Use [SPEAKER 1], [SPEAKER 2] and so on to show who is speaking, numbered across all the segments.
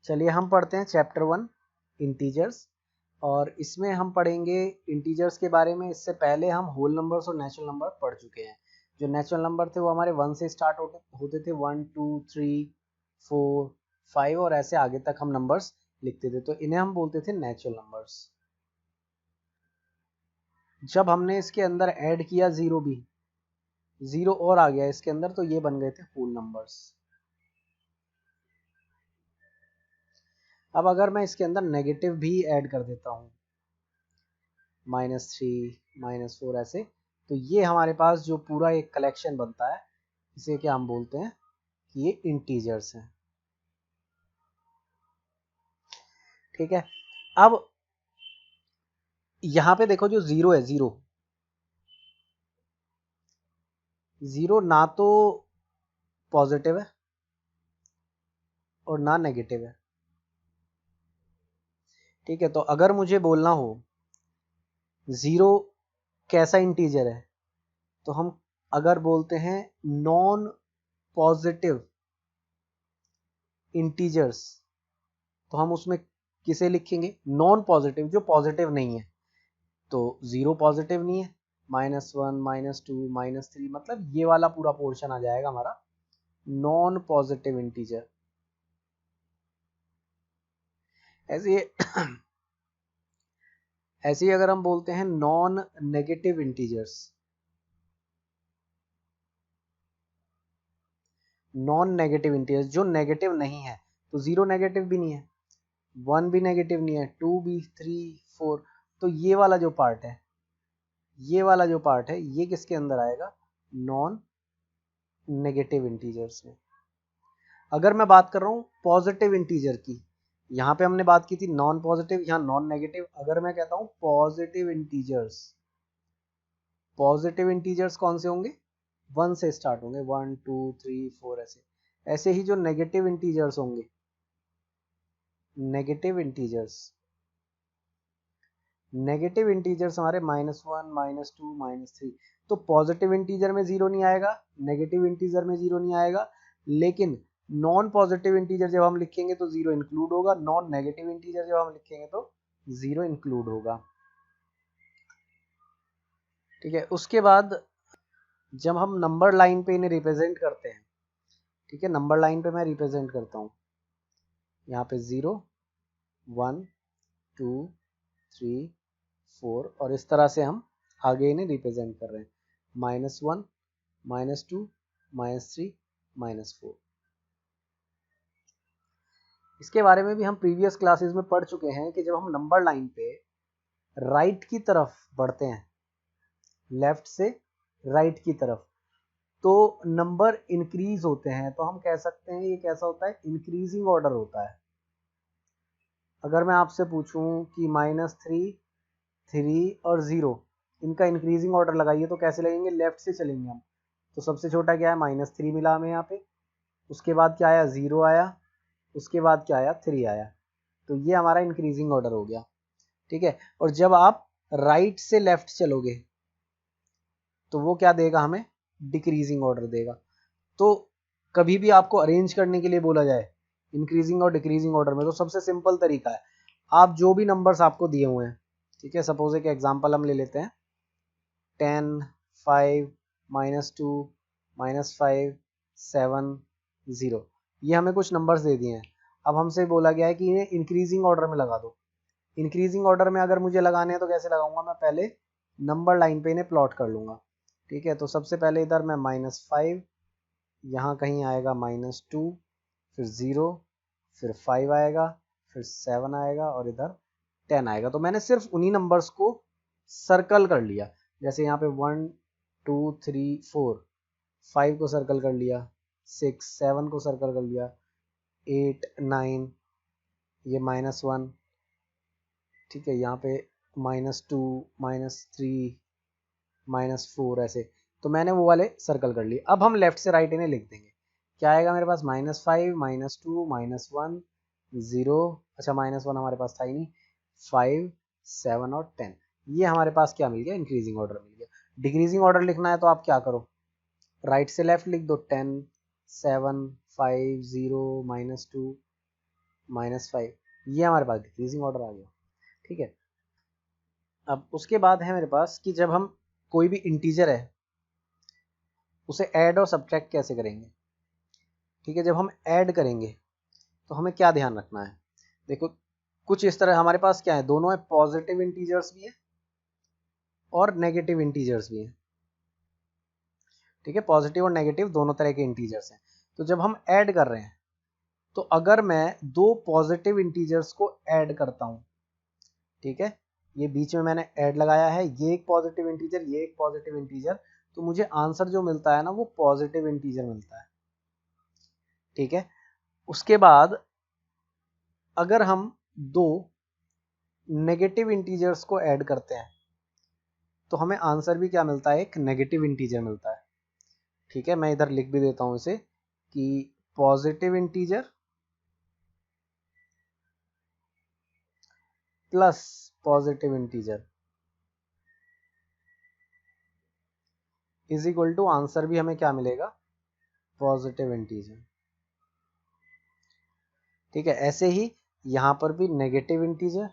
[SPEAKER 1] चलिए हम पढ़ते हैं चैप्टर 1 इंटीजर्स, और इसमें हम पढ़ेंगे इंटीजर्स के बारे में। इससे पहले हम होल नंबर्स और नेचुरल नंबर पढ़ चुके हैं। जो नेचुरल नंबर थे वो हमारे 1 से स्टार्ट होते थे, 1 2 3 4 5 और ऐसे आगे तक हम नंबर्स लिखते थे, तो इन्हें हम बोलते थे नेचुरल नंबर्स। जब हमने इसके अंदर ऐड किया जीरो और आ गया इसके अंदर, तो ये बन गए थे होल नंबर्स। अब अगर मैं इसके अंदर नेगेटिव भी ऐड कर देता हूँ, -3 -4 ऐसे, तो ये हमारे पास जो पूरा एक कलेक्शन बनता है, इसे क्या हम बोलते हैं कि ये इंटीजर्स हैं। ठीक है, अब यहां पे देखो जो जीरो है, जीरो ना तो पॉजिटिव है और ना नेगेटिव है। ठीक है, तो अगर मुझे बोलना हो जीरो कैसा इंटीजर है, तो हम अगर बोलते हैं नॉन पॉजिटिव इंटीजर्स, तो हम उसमें किसे लिखेंगे? नॉन पॉजिटिव, जो पॉजिटिव नहीं है। तो जीरो पॉजिटिव नहीं है, -1 -2 -3, मतलब ये वाला पूरा पोर्शन आ जाएगा हमारा नॉन पॉजिटिव इंटीजर। ऐसे ऐसे ही अगर हम बोलते हैं non negative integers, non negative integers जो नेगेटिव नहीं है, तो जीरो नेगेटिव भी नहीं है, 1 भी नेगेटिव नहीं है, 2 भी, 3 4, तो ये वाला जो पार्ट है, ये किसके अंदर आएगा? नॉन नेगेटिव इंटीजर्स में। अगर मैं बात कर रहा हूँ पॉजिटिव इंटीजर की, यहाँ पे हमने बात की थी नॉन पॉजिटिव, यहाँ नॉन नेगेटिव। अगर मैं कहता हूँ पॉजिटिव इंटीजर्स कौन से होंगे? 1 से स्टार्ट होंगे, 1 2 3 4 ऐसे। ऐसे ही जो नेगेटिव इंटीजर्स होंगे, नेगेटिव इंटीजर्स हमारे -1 -2 -3। तो पॉजिटिव इंटीजर में जीरो नहीं आएगा, नेगेटिव इंटीजर में जीरो नहीं आएगा, लेकिन नॉन पॉजिटिव इंटीजर जब हम लिखेंगे तो जीरो इंक्लूड होगा, नॉन नेगेटिव इंटीजर जब हम लिखेंगे तो जीरो इंक्लूड होगा। ठीक है, उसके बाद जब हम नंबर लाइन पे इन्हें रिप्रेजेंट करते हैं, ठीक है, नंबर लाइन पे मैं रिप्रेजेंट करता हूँ, यहाँ पे 0 1 2 3 4, और इस तरह से हम आगे इन्हें रिप्रेजेंट कर रहे हैं, -1 -2 -3 -4। इसके बारे में भी हम प्रीवियस क्लासेस में पढ़ चुके हैं कि जब हम नंबर लाइन पे राइट की तरफ बढ़ते हैं, लेफ्ट से राइट की तरफ, तो नंबर इंक्रीज होते हैं, तो हम कह सकते हैं ये कैसा होता है? इंक्रीजिंग ऑर्डर होता है। अगर मैं आपसे पूछूं कि -3 3 और 0, इनका इंक्रीजिंग ऑर्डर लगाइए, तो कैसे लगेंगे? लेफ्ट से चलेंगे हम। तो सबसे छोटा क्या है? -3 मिला हमें यहाँ पे, उसके बाद क्या आया? 0 आया, उसके बाद क्या आया? 3 आया। तो ये हमारा इंक्रीजिंग ऑर्डर हो गया। ठीक है, और जब आप राइट से लेफ्ट चलोगे तो वो क्या देगा हमें? डिक्रीजिंग ऑर्डर देगा। तो कभी भी आपको अरेंज करने के लिए बोला जाए इंक्रीजिंग और डिक्रीजिंग ऑर्डर में, तो सबसे सिंपल तरीका है, आप जो भी नंबर्स आपको दिए हुए हैं, ठीक है, सपोज एक एग्जांपल हम ले लेते हैं, 10 5 -2 -5 7 0, ये हमें कुछ नंबर्स दे दिए हैं। अब हमसे बोला गया है कि इन्हें इंक्रीजिंग ऑर्डर में लगा दो। इंक्रीजिंग ऑर्डर में अगर मुझे लगाने हैं तो कैसे लगाऊंगा? मैं पहले नंबर लाइन पे इन्हें प्लॉट कर लूंगा। ठीक है, तो सबसे पहले इधर मैं -5, यहाँ कहीं आएगा -2, फिर 0, फिर 5 आएगा, फिर 7 आएगा, और इधर 10 आएगा। तो मैंने सिर्फ उन्हीं नंबर्स को सर्कल कर लिया, जैसे यहाँ पे 1 2 3 4, 5 को सर्कल कर लिया, 6 7 को सर्कल कर लिया, 8 9, ये -1, ठीक है, यहाँ पे -2 -3 -4 ऐसे। तो मैंने वो वाले सर्कल कर लिए। अब हम लेफ्ट से राइट इन्हें लिख देंगे। क्या आएगा मेरे पास? -5 -2 -1 0, अच्छा -1 हमारे पास था ही नहीं, 5 7 और 10, ये हमारे पास क्या मिल गया? इंक्रीजिंग ऑर्डर मिल गया। डिक्रीजिंग ऑर्डर लिखना है तो आप क्या करो? राइट से लेफ्ट लिख दो, 10 7 5 0 -2 -5, ये हमारे पास डिक्रीजिंग ऑर्डर आ गया। ठीक है, अब उसके बाद है मेरे पास कि जब हम कोई भी इंटीजर है उसे ऐड और सब्ट्रैक्ट कैसे करेंगे। ठीक है, जब हम ऐड करेंगे तो हमें क्या ध्यान रखना है। देखो कुछ इस तरह हमारे पास क्या है, दोनों है, पॉजिटिव इंटीजर्स भी है और नेगेटिव इंटीजर्स भी है। ठीक है, पॉजिटिव और नेगेटिव दोनों तरह के इंटीजर्स हैं। तो जब हम ऐड कर रहे हैं तो अगर मैं दो पॉजिटिव इंटीजर्स को ऐड करता हूं, ठीक है, ये बीच में मैंने ऐड लगाया है, ये एक पॉजिटिव इंटीजर, ये एक पॉजिटिव इंटीजर, तो मुझे आंसर जो मिलता है ना वो पॉजिटिव इंटीजर मिलता है। ठीक है, उसके बाद अगर हम दो नेगेटिव इंटीजर्स को ऐड करते हैं तो हमें आंसर भी क्या मिलता है, एक नेगेटिव इंटीजर मिलता है। ठीक है, मैं इधर लिख भी देता हूं इसे कि positive integer plus positive integer is equal to answer भी हमें क्या मिलेगा, पॉजिटिव इंटीजर। ठीक है, ऐसे ही यहां पर भी negative integer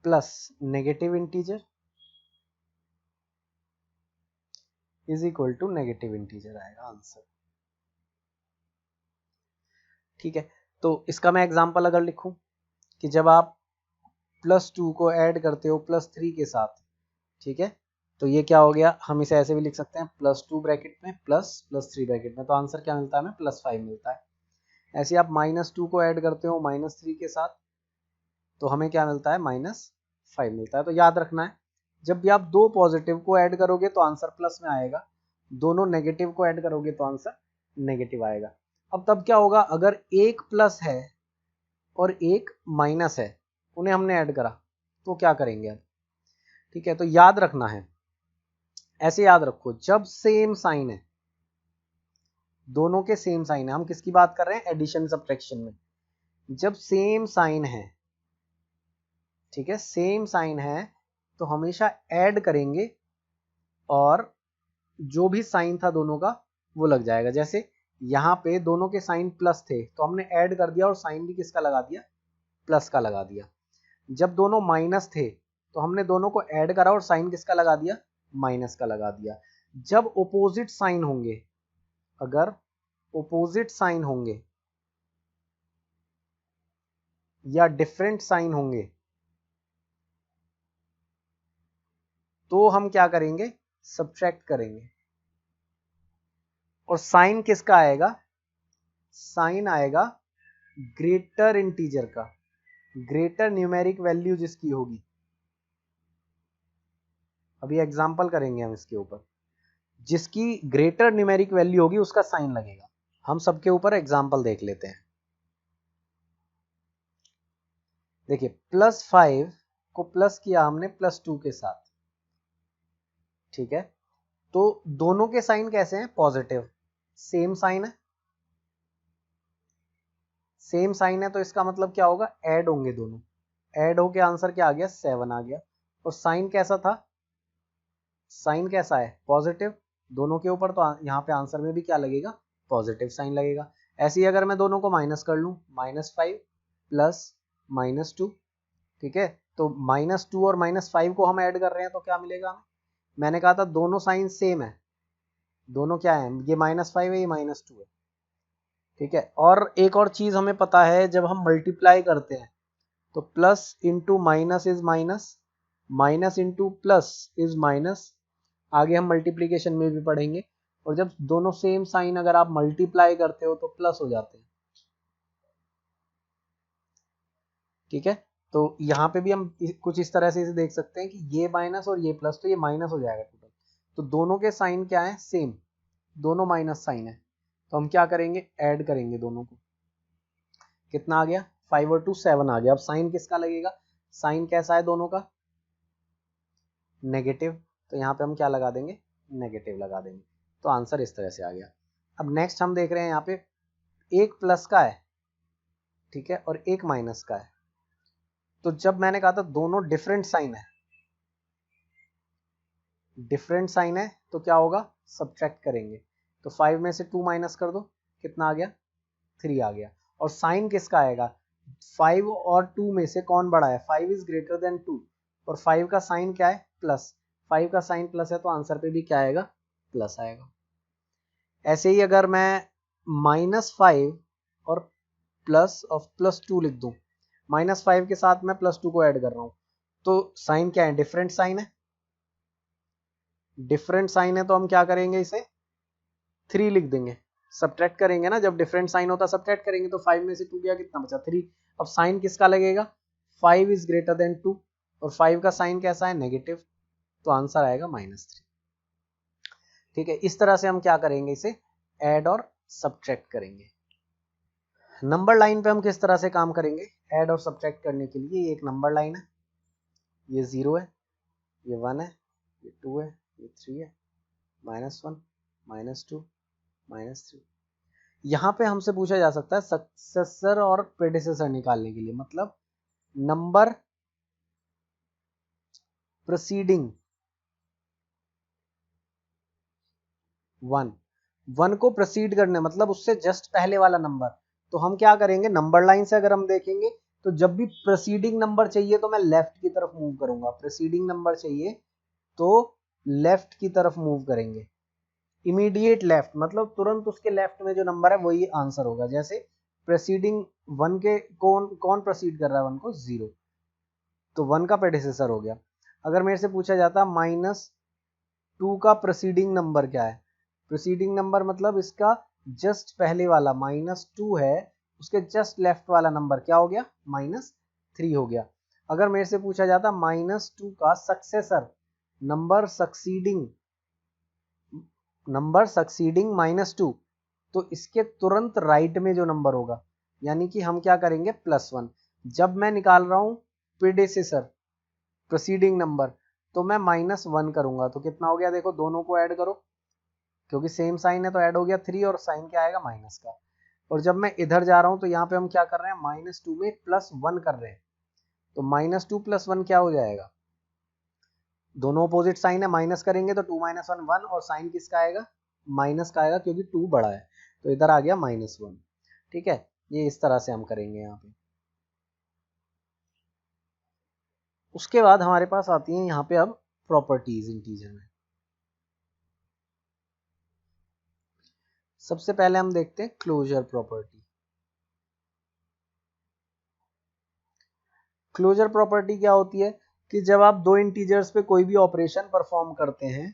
[SPEAKER 1] plus negative integer is equal to negative integer आएगा आंसर। ठीक है, तो इसका मैं एग्जांपल अगर लिखूं कि जब आप +2 को ऐड करते हो +3 के साथ, ठीक है, तो ये क्या हो गया, हम इसे ऐसे भी लिख सकते हैं +2 ब्रैकेट में प्लस +3 ब्रैकेट में, तो आंसर क्या मिलता है हमें, +5 मिलता है। ऐसे आप -2 को ऐड करते हो -3 के साथ तो हमें क्या मिलता है, -5 मिलता है। तो याद रखना है, जब भी आप दो पॉजिटिव को ऐड करोगे तो आंसर प्लस में आएगा, दोनों नेगेटिव को ऐड करोगे तो आंसर नेगेटिव आएगा। अब तब क्या होगा, अगर एक प्लस है और एक माइनस है, उन्हें हमने ऐड करा तो क्या करेंगे अब। ठीक है, तो याद रखना है, ऐसे याद रखो, जब सेम साइन है, दोनों के सेम साइन है, हम किसकी बात कर रहे हैं, एडिशन सब्ट्रैक्शन में, जब सेम साइन है, ठीक है, सेम साइन है तो हमेशा ऐड करेंगे और जो भी साइन था दोनों का वो लग जाएगा। जैसे यहाँ पे दोनों के साइन प्लस थे तो हमने ऐड कर दिया और साइन भी किसका लगा दिया, प्लस का लगा दिया। जब दोनों माइनस थे तो हमने दोनों को ऐड करा और साइन किसका लगा दिया, माइनस का लगा दिया। जब ओपोजिट साइन होंगे, अगर ओपोजिट साइन होंगे या डिफरेंट साइन होंगे तो हम क्या करेंगे, सब्ट्रैक्ट करेंगे। और साइन किसका आएगा, साइन आएगा ग्रेटर इंटीजर का, ग्रेटर न्यूमेरिक वैल्यू जिसकी होगी। अभी एग्जांपल करेंगे हम इसके ऊपर, जिसकी ग्रेटर न्यूमेरिक वैल्यू होगी उसका साइन लगेगा। हम सबके ऊपर एग्जांपल देख लेते हैं। देखिए +5 को प्लस किया हमने +2 के साथ, ठीक है, तो दोनों के साइन कैसे हैं, पॉजिटिव, सेम साइन है, सेम साइन है तो इसका मतलब क्या होगा, ऐड होंगे दोनों, ऐड होके आंसर क्या आ गया, 7 आ गया। और साइन कैसा था, साइन कैसा है, पॉजिटिव, दोनों के ऊपर, तो यहाँ पे आंसर में भी क्या लगेगा, पॉजिटिव साइन लगेगा। ऐसे ही अगर मैं दोनों को माइनस कर लूं, -5 प्लस -2, ठीक है, तो -2 और -5 को हम ऐड कर रहे हैं तो क्या मिलेगा हमें, मैंने कहा था दोनों साइन सेम है, दोनों क्या है, ये -5 है, ये -2 है। ठीक है, और एक और चीज हमें पता है, जब हम मल्टीप्लाई करते हैं तो plus into minus is minus, minus into plus is minus, आगे हम मल्टीप्लीकेशन में भी पढ़ेंगे। और जब दोनों सेम साइन अगर आप मल्टीप्लाई करते हो तो प्लस हो जाते हैं। ठीक है, तो यहाँ पे भी हम कुछ इस तरह से इसे देख सकते हैं कि ये माइनस और ये प्लस, तो ये माइनस हो जाएगा टोटल। तो दोनों के साइन क्या है, सेम, दोनों माइनस साइन है, तो हम क्या करेंगे, ऐड करेंगे दोनों को। कितना आ गया, 5 और 2 7 आ गया। अब साइन किसका लगेगा, साइन कैसा है दोनों का, नेगेटिव, तो यहाँ पे हम क्या लगा देंगे, नेगेटिव लगा देंगे। तो आंसर इस तरह से आ गया। अब नेक्स्ट हम देख रहे हैं यहाँ पे एक प्लस का है, ठीक है, और एक माइनस का है। तो जब मैंने कहा था दोनों डिफरेंट साइन है, डिफरेंट साइन है तो क्या होगा, सब्ट्रैक्ट करेंगे। तो 5 में से 2 माइनस कर दो, कितना आ गया 3 आ गया। और साइन किसका आएगा 5 और 2 में से कौन बड़ा है 5 इज ग्रेटर देन 2 और 5 का साइन क्या है प्लस 5 का साइन प्लस है तो आंसर पे भी क्या आएगा प्लस आएगा। ऐसे ही अगर मैं -5 और +2 लिख दूं -5 के साथ मैं +2 को ऐड कर रहा हूं तो साइन क्या है डिफरेंट साइन है। डिफरेंट साइन है तो हम क्या करेंगे इसे 3 लिख देंगे सब्ट्रैक्ट करेंगे ना जब डिफरेंट साइन होता सब्ट्रैक्ट करेंगे तो 5 में से 2 गया कितना बचा 3। अब साइन किसका लगेगा 5 इज ग्रेटर देन 2 और 5 का साइन कैसा है नेगेटिव तो आंसर आएगा -3। ठीक है इस तरह से हम क्या करेंगे इसे ऐड और सब्ट्रैक्ट करेंगे। नंबर लाइन पे हम किस तरह से काम करेंगे ऐड और सब्ट्रैक्ट करने के लिए। ये एक नंबर लाइन है ये 0 है ये 1 है ये 2 है ये 3 है -1 -2 -3। यहाँ पे हमसे पूछा जा सकता है सक्सेसर और प्रेडिसेसर निकालने के लिए मतलब नंबर प्रोसीडिंग 1 को प्रोसीड करने मतलब उससे जस्ट पहले वाला नंबर। तो हम क्या करेंगे नंबर लाइन से अगर हम देखेंगे तो जब भी प्रोसीडिंग नंबर चाहिए तो मैं लेफ्ट की तरफ मूव करूंगा। प्रोसीडिंग नंबर चाहिए तो लेफ्ट की तरफ मूव करेंगे इमीडिएट लेफ्ट मतलब तुरंत उसके लेफ्ट में जो नंबर है वही आंसर होगा। जैसे प्रेसीडिंग 1 के कौन प्रोसीड कर रहा है 1 को 0 तो 1 का प्रेडिसेसर हो गया। अगर मेरे से पूछा जाता -2 का प्रोसीडिंग नंबर क्या है प्रोसीडिंग नंबर मतलब इसका जस्ट पहले वाला -2 है उसके जस्ट लेफ्ट वाला नंबर क्या हो गया -3 हो गया। अगर मेरे से पूछा जाता -2 का सक्सेसर नंबर सक्सीडिंग -2 तो इसके तुरंत राइट में जो नंबर होगा यानी कि हम क्या करेंगे +1। जब मैं निकाल रहा हूं प्रीडेसेसर प्रोसीडिंग नंबर तो मैं -1 करूंगा तो कितना हो गया देखो दोनों को ऐड करो क्योंकि सेम साइन है तो ऐड हो गया 3 और साइन क्या आएगा माइनस का। और जब मैं इधर जा रहा हूं तो यहाँ पे हम क्या कर रहे हैं -2 में +1 कर रहे हैं तो -2 + 1 क्या हो जाएगा दोनों अपोजिट साइन है माइनस करेंगे तो 2 - 1 1 और साइन किसका आएगा माइनस का आएगा क्योंकि 2 बड़ा है तो इधर आ गया -1। ठीक है ये इस तरह से हम करेंगे यहाँ पे। उसके बाद हमारे पास आती है यहाँ पे अब प्रॉपर्टीज इंटीजर में। सबसे पहले हम देखते हैं क्लोजर प्रॉपर्टी। क्लोजर प्रॉपर्टी क्या होती है कि जब आप दो इंटीजर्स पे कोई भी ऑपरेशन परफॉर्म करते हैं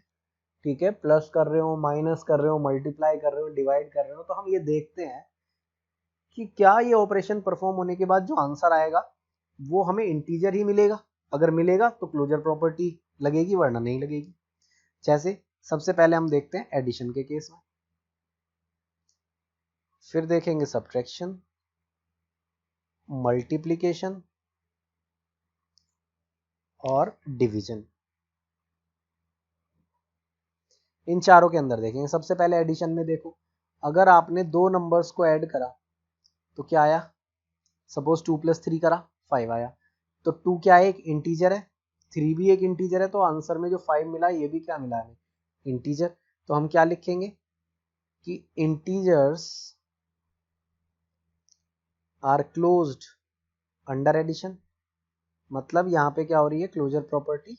[SPEAKER 1] ठीक है प्लस कर रहे हो माइनस कर रहे हो मल्टीप्लाई कर रहे हो डिवाइड कर रहे हो तो हम ये देखते हैं कि क्या ये ऑपरेशन परफॉर्म होने के बाद जो आंसर आएगा वो हमें इंटीजर ही मिलेगा। अगर मिलेगा तो क्लोजर प्रॉपर्टी लगेगी वरना नहीं लगेगी। जैसे सबसे पहले हम देखते हैं एडिशन के केस में फिर देखेंगे सब्ट्रैक्शन मल्टीप्लिकेशन और डिवीजन। इन चारों के अंदर देखेंगे। सबसे पहले एडिशन में देखो अगर आपने दो नंबर्स को ऐड करा तो क्या आया सपोज 2 + 3 करा 5 आया तो 2 क्या है एक इंटीजर है 3 भी एक इंटीजर है तो आंसर में जो 5 मिला ये भी क्या मिला हमें इंटीजर। तो हम क्या लिखेंगे कि integers are closed under addition मतलब यहाँ पे क्या हो रही है क्लोजर प्रॉपर्टी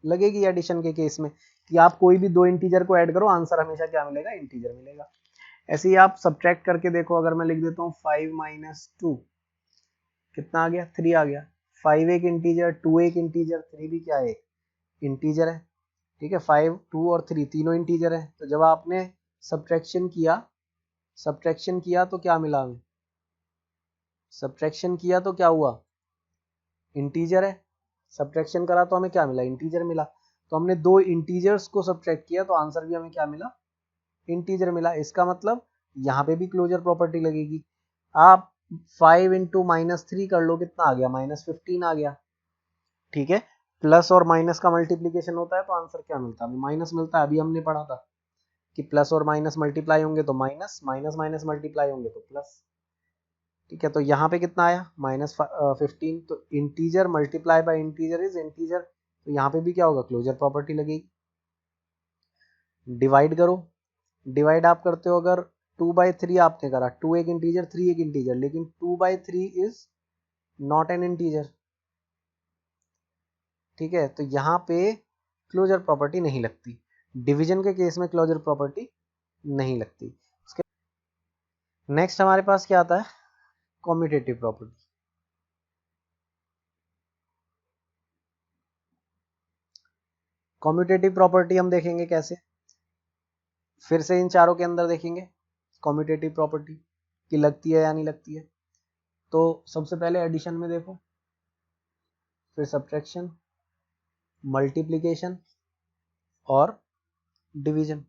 [SPEAKER 1] लगेगी एडिशन के केस में कि आप कोई भी दो इंटीजर को ऐड करो आंसर हमेशा क्या मिलेगा इंटीजर मिलेगा। ऐसे ही आप सब्ट्रैक्ट करके देखो अगर मैं लिख देता हूँ 5 - 2 कितना आ गया 3 आ गया 5 एक इंटीजर 2 एक इंटीजर 3 भी क्या है इंटीजर है। ठीक है 5 2 और 3 तीनों इंटीजर है तो जब आपने सब्ट्रैक्शन किया तो क्या मिला हमें सब्ट्रैक्शन किया तो क्या हुआ इंटीजर है सब्ट्रैक्शन करा तो हमें क्या मिला इंटीजर मिला। तो हमने दो इंटीजर्स को सब्ट्रैक्ट किया तो आंसर भी हमें क्या मिला इंटीजर मिला। इसका मतलब यहाँ पे भी क्लोजर प्रॉपर्टी लगेगी। आप 5 × -3 कर लो कितना आ गया -15 आ गया। ठीक है प्लस और माइनस का मल्टीप्लीकेशन होता है तो आंसर क्या मिलता है माइनस मिलता है। अभी हमने पढ़ा था कि प्लस और माइनस मल्टीप्लाई होंगे तो माइनस माइनस माइनस मल्टीप्लाई होंगे तो प्लस। ठीक है तो यहाँ पे कितना आया -15 तो integer multiply by integer is integer तो यहाँ पे भी क्या होगा क्लोजर प्रॉपर्टी लगेगी। डिवाइड करो डिवाइड आप करते हो अगर 2/3 आपने करा, 2 एक इंटीजर, 3 एक इंटीजर, लेकिन 2/3 इज नॉट एन इंटीजर। ठीक है, तो यहाँ पे क्लोजर प्रॉपर्टी नहीं लगती। डिवीजन के केस में क्लोजर प्रॉपर्टी नहीं लगती। उसके नेक्स्ट हमारे पास क्या आता है, कम्यूटेटिव प्रॉपर्टी। कम्यूटेटिव प्रॉपर्टी हम देखेंगे कैसे, फिर से इन चारों के अंदर देखेंगे कम्यूटेटिव प्रॉपर्टी की लगती है या नहीं लगती है। तो सबसे पहले एडिशन में देखो, फिर सब्ट्रैक्शन, मल्टीप्लिकेशन और डिवीजन।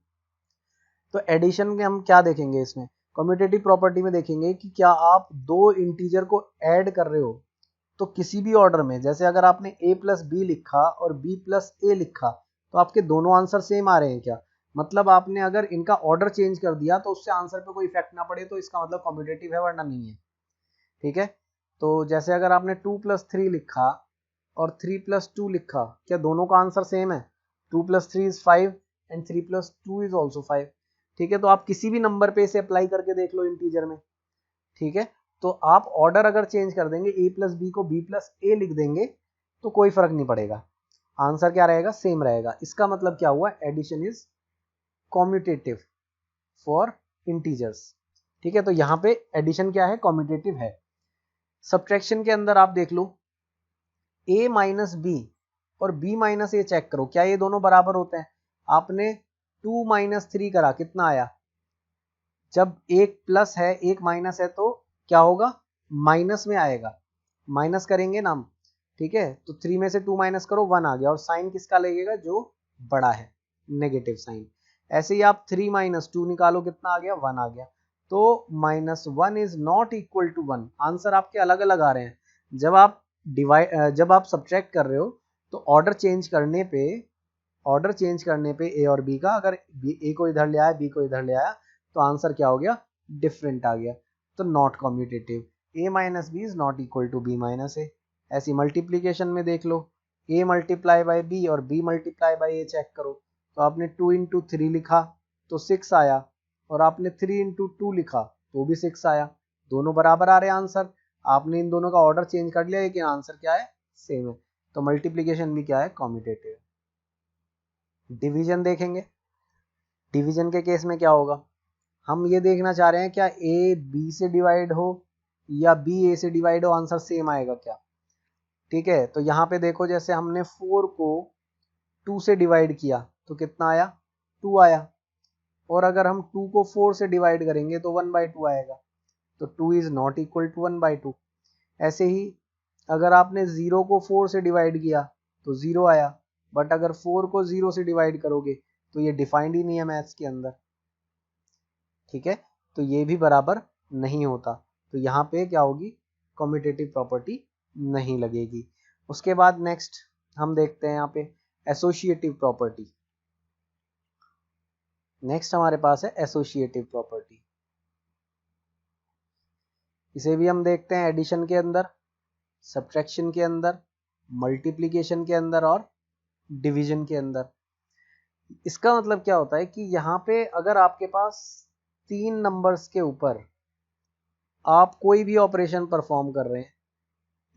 [SPEAKER 1] तो एडिशन के हम क्या देखेंगे, इसमें कम्यूटेटिव प्रॉपर्टी में देखेंगे कि क्या आप दो इंटीजर को ऐड कर रहे हो तो किसी भी ऑर्डर में, जैसे अगर आपने a प्लस बी लिखा और b प्लस ए लिखा तो आपके दोनों आंसर सेम आ रहे हैं क्या, मतलब आपने अगर इनका ऑर्डर चेंज कर दिया तो उससे आंसर पे कोई इफेक्ट ना पड़े तो इसका मतलब कम्यूटेटिव है, वरना नहीं है। ठीक है, तो जैसे अगर आपने 2 प्लस 3 लिखा और 3 प्लस 2 लिखा, क्या दोनों का आंसर सेम है, 2 plus 3 is 5 and 3 plus 2 is also 5। ठीक है, तो आप किसी भी नंबर पे इसे अप्लाई करके देख लो इंटीजर में। ठीक है, तो आप ऑर्डर अगर चेंज कर देंगे, a प्लस बी को b प्लस ए लिख देंगे तो कोई फर्क नहीं पड़ेगा, आंसर क्या रहेगा, सेम रहेगा। इसका मतलब क्या हुआ, addition is commutative for integers. ठीक है, तो यहाँ पे एडिशन क्या है, कम्यूटेटिव है। सब्ट्रैक्शन के अंदर आप देख लो, a माइनस बी और b माइनस ए चेक करो, क्या ये दोनों बराबर होते हैं। आपने 2 माइनस 3 करा, कितना आया, जब एक प्लस है एक माइनस है तो क्या होगा, माइनस में आएगा, माइनस करेंगे ना हम। ठीक है, तो 3 में से 2 माइनस करो, 1 आ गया, और साइन किसका लगेगा, जो बड़ा है, नेगेटिव साइन। ऐसे ही आप 3 माइनस 2 निकालो, कितना आ गया, 1 आ गया। तो -1 is not equal to 1, answer आपके अलग अलग आ रहे हैं। जब आप सब्ट्रैक्ट कर रहे हो तो ऑर्डर चेंज करने पे ए और बी का, अगर ए को इधर ले आया बी को इधर ले आया तो आंसर क्या हो गया, डिफरेंट आ गया, तो नॉट कम्यूटेटिव। a माइनस B is not equal to B minus A. ऐसी मल्टीप्लीकेशन में देख लो, a मल्टीप्लाई बाई बी और b multiply by A check करो, तो आपने 2 इंटू 3 लिखा तो 6 आया, और आपने 3 इंटू 2 लिखा तो भी 6 आया, दोनों बराबर आ रहे हैं आंसर। आपने इन दोनों का ऑर्डर चेंज कर लिया लेकिन आंसर क्या है, सेम है, तो मल्टीप्लीकेशन भी क्या है, कम्यूटेटिव। डिवीजन देखेंगे, डिवीजन के केस में क्या होगा, हम ये देखना चाह रहे हैं क्या a b से डिवाइड हो या b a से डिवाइड हो, आंसर सेम आएगा क्या। ठीक है, तो यहाँ पे देखो, जैसे हमने 4 को 2 से डिवाइड किया तो कितना आया, 2 आया, और अगर हम 2 को 4 से डिवाइड करेंगे तो 1/2 आएगा, तो 2 इज नॉट इक्वल टू 1/2। ऐसे ही अगर आपने 0 को 4 से डिवाइड किया तो 0 आया, बट अगर 4 को 0 से डिवाइड करोगे तो ये डिफाइंड ही नहीं है मैथ्स के अंदर। ठीक है, तो ये भी बराबर नहीं होता, तो यहाँ पे क्या होगी, कम्यूटेटिव प्रॉपर्टी नहीं लगेगी। उसके बाद नेक्स्ट हम देखते हैं यहाँ पे एसोसिएटिव प्रॉपर्टी। नेक्स्ट हमारे पास है एसोसिएटिव प्रॉपर्टी, इसे भी हम देखते हैं एडिशन के अंदर, सब्ट्रैक्शन के अंदर, मल्टीप्लिकेशन के अंदर और डिवीजन के अंदर। इसका मतलब क्या होता है कि यहाँ पे अगर आपके पास 3 नंबर्स के ऊपर आप कोई भी ऑपरेशन परफॉर्म कर रहे हैं,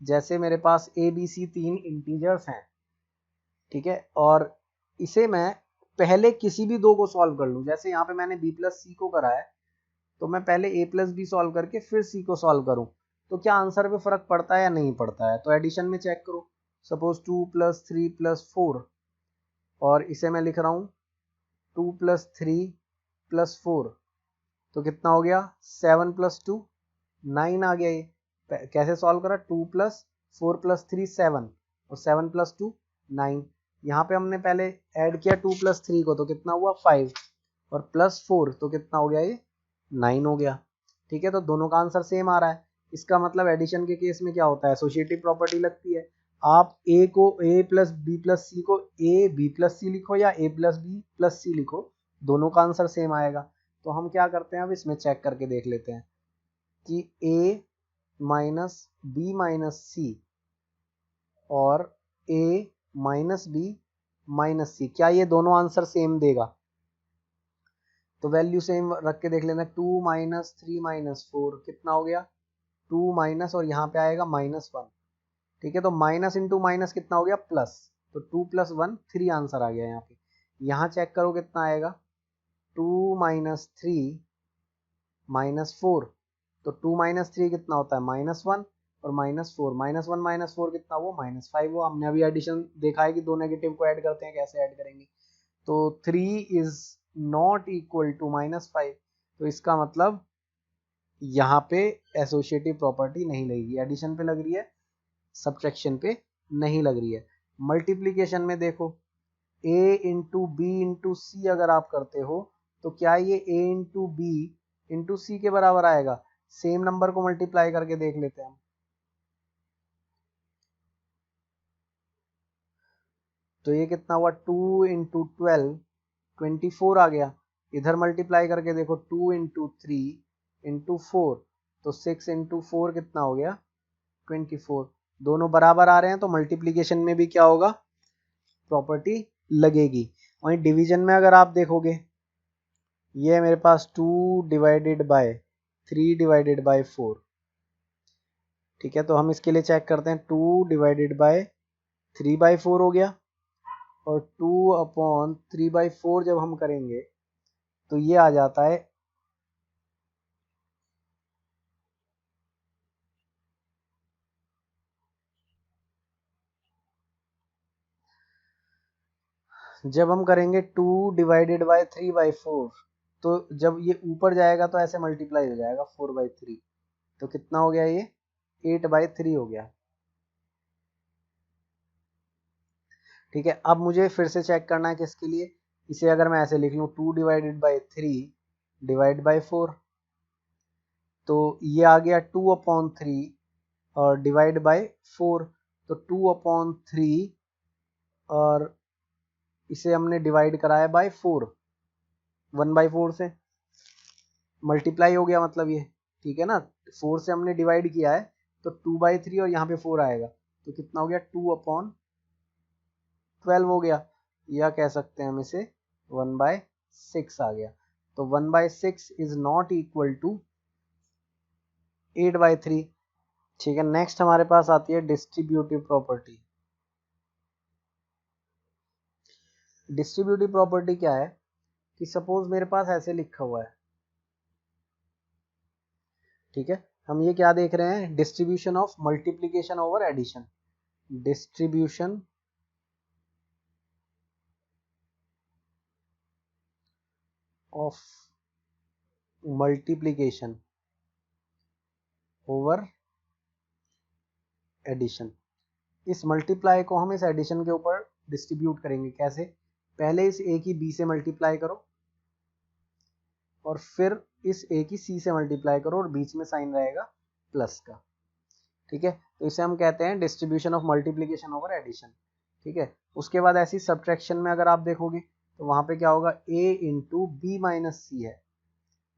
[SPEAKER 1] जैसे मेरे पास ए बी सी 3 इंटीजर्स हैं, ठीक है, और इसे मैं पहले किसी भी दो को सॉल्व कर लूं, जैसे यहाँ पे मैंने b प्लस सी को करा है तो मैं पहले a प्लस बी सॉल्व करके फिर c को सॉल्व करूं, तो क्या आंसर पे फर्क पड़ता है या नहीं पड़ता है। तो एडिशन में चेक करो, सपोज 2 प्लस 3 प्लस 4, और इसे मैं लिख रहा हूं 2 प्लस 3 प्लस 4, तो कितना हो गया, 7 प्लस 2 9 आ गया। ये कैसे सॉल्व करा, 2 प्लस 4 प्लस 3 7 और 7 प्लस 2 9। यहाँ पे हमने पहले ऐड किया 2 प्लस 3 को तो कितना हुआ 5, और प्लस 4 तो कितना हो गया, ये 9 हो गया। ठीक है, तो दोनों का आंसर सेम आ रहा है। इसका मतलब एडिशन के केस में क्या होता है, एसोसिएटिव प्रॉपर्टी लगती है। आप a को a प्लस बी प्लस सी को a b प्लस सी लिखो या a प्लस बी प्लस सी लिखो, दोनों का आंसर सेम आएगा। तो हम क्या करते हैं, अब इसमें चेक करके देख लेते हैं कि a माइनस बी माइनस सी और a माइनस बी माइनस सी, क्या ये दोनों आंसर सेम देगा। तो वैल्यू सेम रख के देख लेना, 2 माइनस 3 माइनस 4 कितना हो गया 2 माइनस, और यहाँ पे आएगा -1। ठीक है, तो माइनस इंटू माइनस कितना हो गया प्लस, तो 2 + 1 3 आंसर आ गया यहाँ पे। यहाँ चेक करो कितना आएगा 2 माइनस 3 माइनस 4, तो 2 माइनस 3 कितना होता है -1, और -4 -1 -4 कितना वो -5 वो। हमने अभी एडिशन देखा है कि दो नेगेटिव को ऐड करते हैं, कैसे ऐड करेंगे। तो 3 इज नॉट इक्वल टू -5, तो इसका मतलब यहाँ पे एसोसिएटिव प्रॉपर्टी नहीं लगेगी, एडिशन पे लग रही है, सब्ट्रैक्शन पे नहीं लग रही है। मल्टीप्लीकेशन में देखो a इंटू बी इंटू सी अगर आप करते हो तो क्या ये a इंटू बी इंटू सी के बराबर आएगा। सेम नंबर को मल्टीप्लाई करके देख लेते हैं हम। तो ये कितना हुआ 2 इंटू 12 24 आ गया। इधर मल्टीप्लाई करके देखो 2 इंटू 3 इंटू 4, तो 6 इंटू 4 कितना हो गया 24। दोनों बराबर आ रहे हैं तो मल्टीप्लीकेशन में भी क्या होगा प्रॉपर्टी लगेगी। वहीं डिवीजन में अगर आप देखोगे ये मेरे पास 2 डिवाइडेड बाय 3 डिवाइडेड बाय 4। ठीक है, तो हम इसके लिए चेक करते हैं 2 डिवाइडेड बाय 3/4 हो गया, और 2/3/4 जब हम करेंगे तो ये आ जाता है जब हम करेंगे 2 डिवाइडेड बाय 3/4, तो जब ये ऊपर जाएगा तो ऐसे मल्टीप्लाई हो जाएगा 4/3, तो कितना हो गया ये 8/3 हो गया। ठीक है, अब मुझे फिर से चेक करना है किसके लिए, इसे अगर मैं ऐसे लिख लूँ 2 डिवाइडेड बाय 3 डिवाइड बाय 4, तो ये आ गया 2/3 और डिवाइड बाय 4, तो 2/3 और इसे हमने डिवाइड कराया बाय 4, 1/4 से मल्टीप्लाई हो गया मतलब ये। ठीक है ना, 4 से हमने डिवाइड किया है तो 2/3 और यहाँ पे 4 आएगा, तो कितना हो गया 2/12 हो गया, या कह सकते हैं हम इसे 1/6 आ गया। तो 1/6 इज नॉट इक्वल टू 8/3। ठीक है, नेक्स्ट हमारे पास आती है डिस्ट्रीब्यूटिव प्रॉपर्टी। डिस्ट्रीब्यूटिव प्रॉपर्टी क्या है कि सपोज मेरे पास ऐसे लिखा हुआ है। ठीक है, हम ये क्या देख रहे हैं distribution of multiplication over addition. Distribution of multiplication over addition. इस मल्टीप्लाई को हम इस एडिशन के ऊपर डिस्ट्रीब्यूट करेंगे। कैसे, पहले इस a की b से मल्टीप्लाई करो और फिर इस a की c से मल्टीप्लाई करो और बीच में साइन रहेगा प्लस का। ठीक है, तो इसे हम कहते हैं distribution of multiplication over addition. ठीक है, उसके बाद ऐसी सब्ट्रैक्शन में अगर आप देखोगे तो वहां पे क्या होगा a into B minus C है,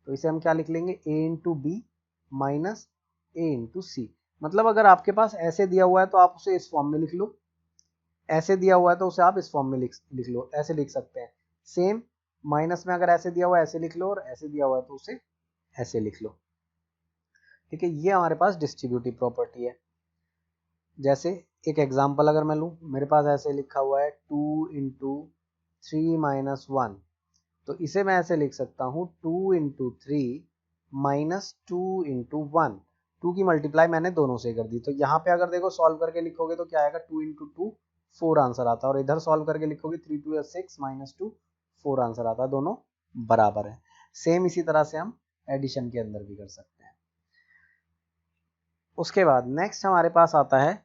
[SPEAKER 1] तो इसे हम क्या लिख लेंगे a into B minus a into C. मतलब अगर आपके पास ऐसे दिया हुआ है तो आप उसे इस फॉर्म में लिख लो, ऐसे दिया हुआ है तो उसे आप इस फॉर्म में लिख लो, ऐसे लिख सकते हैं। सेम माइनस में अगर ऐसे दिया हुआ है ऐसे लिख लो, और ऐसे दिया हुआ है तो उसे ऐसे लिख लो। ठीक है, ये हमारे पास डिस्ट्रीब्यूटिव प्रॉपर्टी है। जैसे एक एग्जांपल अगर मैं लूँ, मेरे पास ऐसे लिखा हुआ है 2 इंटू 3 माइनस 1, तो इसे मैं ऐसे लिख सकता हूँ 2 इंटू 3 माइनस 2 इंटू 1। 2 की मल्टीप्लाई मैंने दोनों से कर दी, तो यहाँ पे अगर देखो सॉल्व करके लिखोगे तो क्या आएगा 2 इंटू 2 4 आंसर आता है, और इधर सॉल्व करके लिखोगे 3 2 6 माइनस 2 4 आंसर आता है, दोनों बराबर है। सेम इसी तरह से हम एडिशन के अंदर भी कर सकते हैं। उसके बाद नेक्स्ट हमारे पास आता है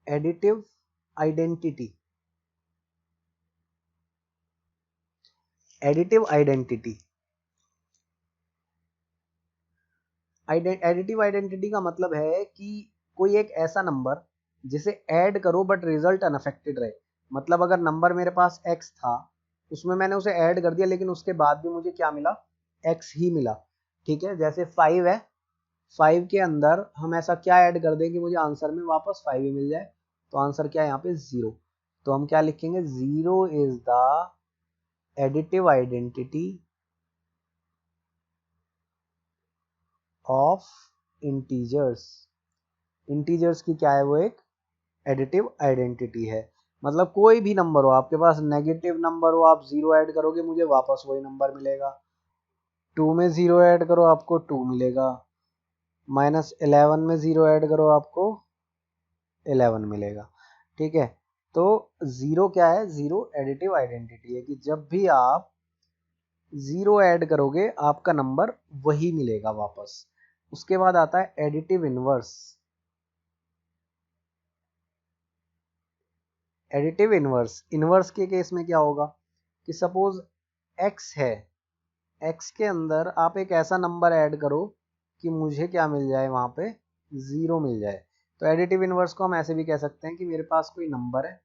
[SPEAKER 1] additive identity. Additive identity, additive identity का मतलब है कि कोई एक ऐसा नंबर जिसे ऐड करो बट रिजल्ट अनअफेक्टेड रहे। मतलब अगर नंबर मेरे पास x था, उसमें मैंने उसे ऐड कर दिया लेकिन उसके बाद भी मुझे क्या मिला x ही मिला। ठीक है, जैसे 5 है, 5 के अंदर हम ऐसा क्या ऐड कर दें कि मुझे आंसर में वापस 5 ही मिल जाए, तो आंसर क्या है यहाँ पे 0। तो हम क्या लिखेंगे, 0 is the additive identity of integers. Integers की क्या है, वो एक एडिटिव आइडेंटिटी है। मतलब कोई भी नंबर हो आपके पास, नेगेटिव नंबर हो, आप 0 ऐड करोगे मुझे वापस वही नंबर मिलेगा। 2 में 0 ऐड करो आपको 2 मिलेगा। -11 में 0 ऐड करो आपको 11 मिलेगा। ठीक है, तो 0 क्या है, 0 एडिटिव आइडेंटिटी है कि जब भी आप 0 ऐड करोगे आपका नंबर वही मिलेगा वापस। उसके बाद आता है additive inverse. Additive inverse, inverse के केस में क्या होगा कि सपोज x है, x के अंदर आप एक ऐसा नंबर ऐड करो कि मुझे क्या मिल जाए, वहां पे 0 मिल जाए। तो एडिटिव इनवर्स को हम ऐसे भी कह सकते हैं कि मेरे पास कोई नंबर है,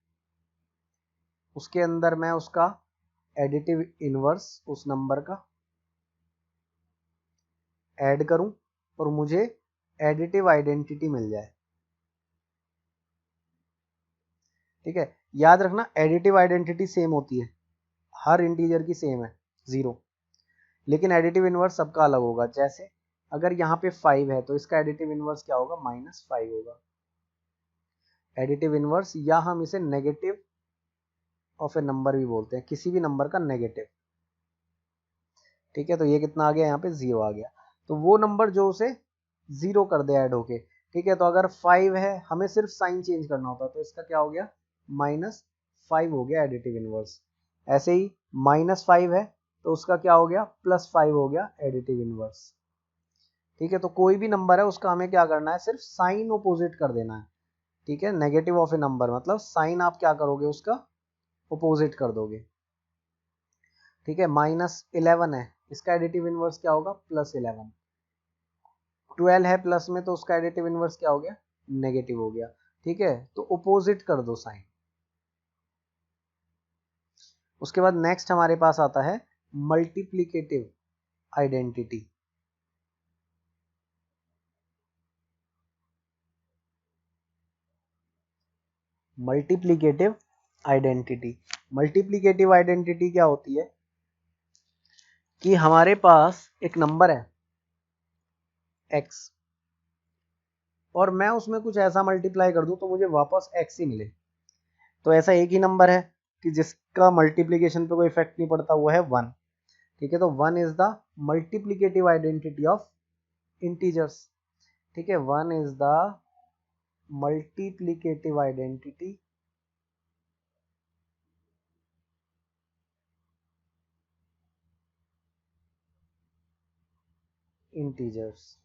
[SPEAKER 1] उसके अंदर मैं उसका एडिटिव इनवर्स उस नंबर का ऐड करूं और मुझे एडिटिव आइडेंटिटी मिल जाए। ठीक है, याद रखना एडिटिव आइडेंटिटी सेम होती है, हर इंटीजर की सेम है 0, लेकिन एडिटिव इनवर्स सबका अलग होगा। जैसे अगर यहाँ पे 5 है तो इसका एडिटिव इनवर्स क्या होगा, -5 होगा एडिटिव इनवर्स, या हम इसे नेगेटिव ऑफ ए नंबर भी बोलते हैं, किसी भी नंबर का नेगेटिव। ठीक है, तो ये कितना आ गया, यहाँ पे 0 आ गया, तो वो नंबर जो उसे 0 कर दे ऐड होके। ठीक है, तो अगर 5 है हमें सिर्फ साइन चेंज करना होता, तो इसका क्या हो गया, -5 हो गया एडिटिव इनवर्स। ऐसे ही -5 है तो उसका क्या हो गया, +5 हो गया एडिटिव इनवर्स। ठीक है, तो कोई भी नंबर है उसका हमें क्या करना है, सिर्फ साइन अपोजिट कर देना है। ठीक है, नेगेटिव ऑफ ए नंबर मतलब साइन आप क्या करोगे, उसका अपोजिट कर दोगे। ठीक है, -11 है, इसका एडिटिव इनवर्स क्या होगा, +11। 12 है प्लस में तो उसका एडिटिव इनवर्स क्या हो गया, नेगेटिव हो गया। ठीक है, तो अपोजिट कर दो साइन। उसके बाद नेक्स्ट हमारे पास आता है multiplicative identity. Multiplicative identity, multiplicative identity क्या होती है कि हमारे पास एक नंबर है x और मैं उसमें कुछ ऐसा मल्टीप्लाई कर दूं तो मुझे वापस x ही मिले। तो ऐसा एक ही नंबर है कि जिसका मल्टीप्लिकेशन पे कोई इफेक्ट नहीं पड़ता, वो है 1। ठीक है, तो 1 is the multiplicative identity of integers. ठीक है, 1 is the multiplicative identity integers.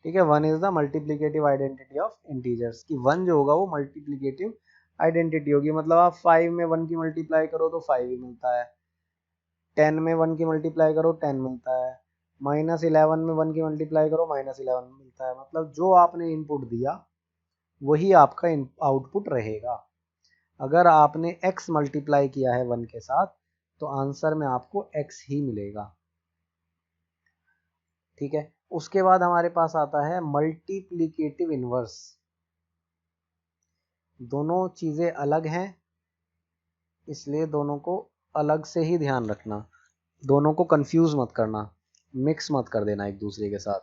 [SPEAKER 1] ठीक है, 1 is the multiplicative identity of integers, कि 1 जो होगा वो मल्टीप्लिकेटिव आइडेंटिटी होगी। मतलब आप 5 में 1 की मल्टीप्लाई करो तो 5 ही मिलता है, 10 में 1 की मल्टीप्लाई करो 10 मिलता है, -11 में 1 की मल्टीप्लाई करो -11 मिलता है। मतलब जो आपने इनपुट दिया वही आपका आउटपुट रहेगा। अगर आपने x मल्टीप्लाई किया है 1 के साथ तो आंसर में आपको x ही मिलेगा। ठीक है, उसके बाद हमारे पास आता है मल्टीप्लिकेटिव इनवर्स। दोनों चीजें अलग हैं, इसलिए दोनों को अलग से ही ध्यान रखना, दोनों को कंफ्यूज मत करना, मिक्स मत कर देना एक दूसरे के साथ।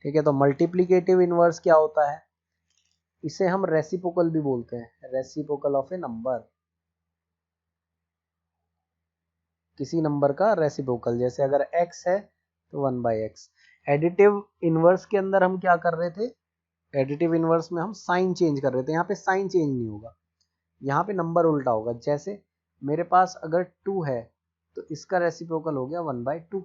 [SPEAKER 1] ठीक है, तो मल्टीप्लिकेटिव इनवर्स क्या होता है, इसे हम रेसिप्रोकल भी बोलते हैं, रेसिप्रोकल ऑफ ए नंबर, किसी नंबर का रेसिप्रोकल। जैसे अगर x है तो 1/x। एडिटिव इनवर्स के अंदर हम क्या कर रहे थे, एडिटिव इनवर्स में हम साइन चेंज कर रहे थे, यहाँ पे साइन चेंज नहीं होगा, यहाँ पे नंबर उल्टा होगा। जैसे मेरे पास अगर 2 है तो इसका रेसिप्रोकल हो गया 1/2,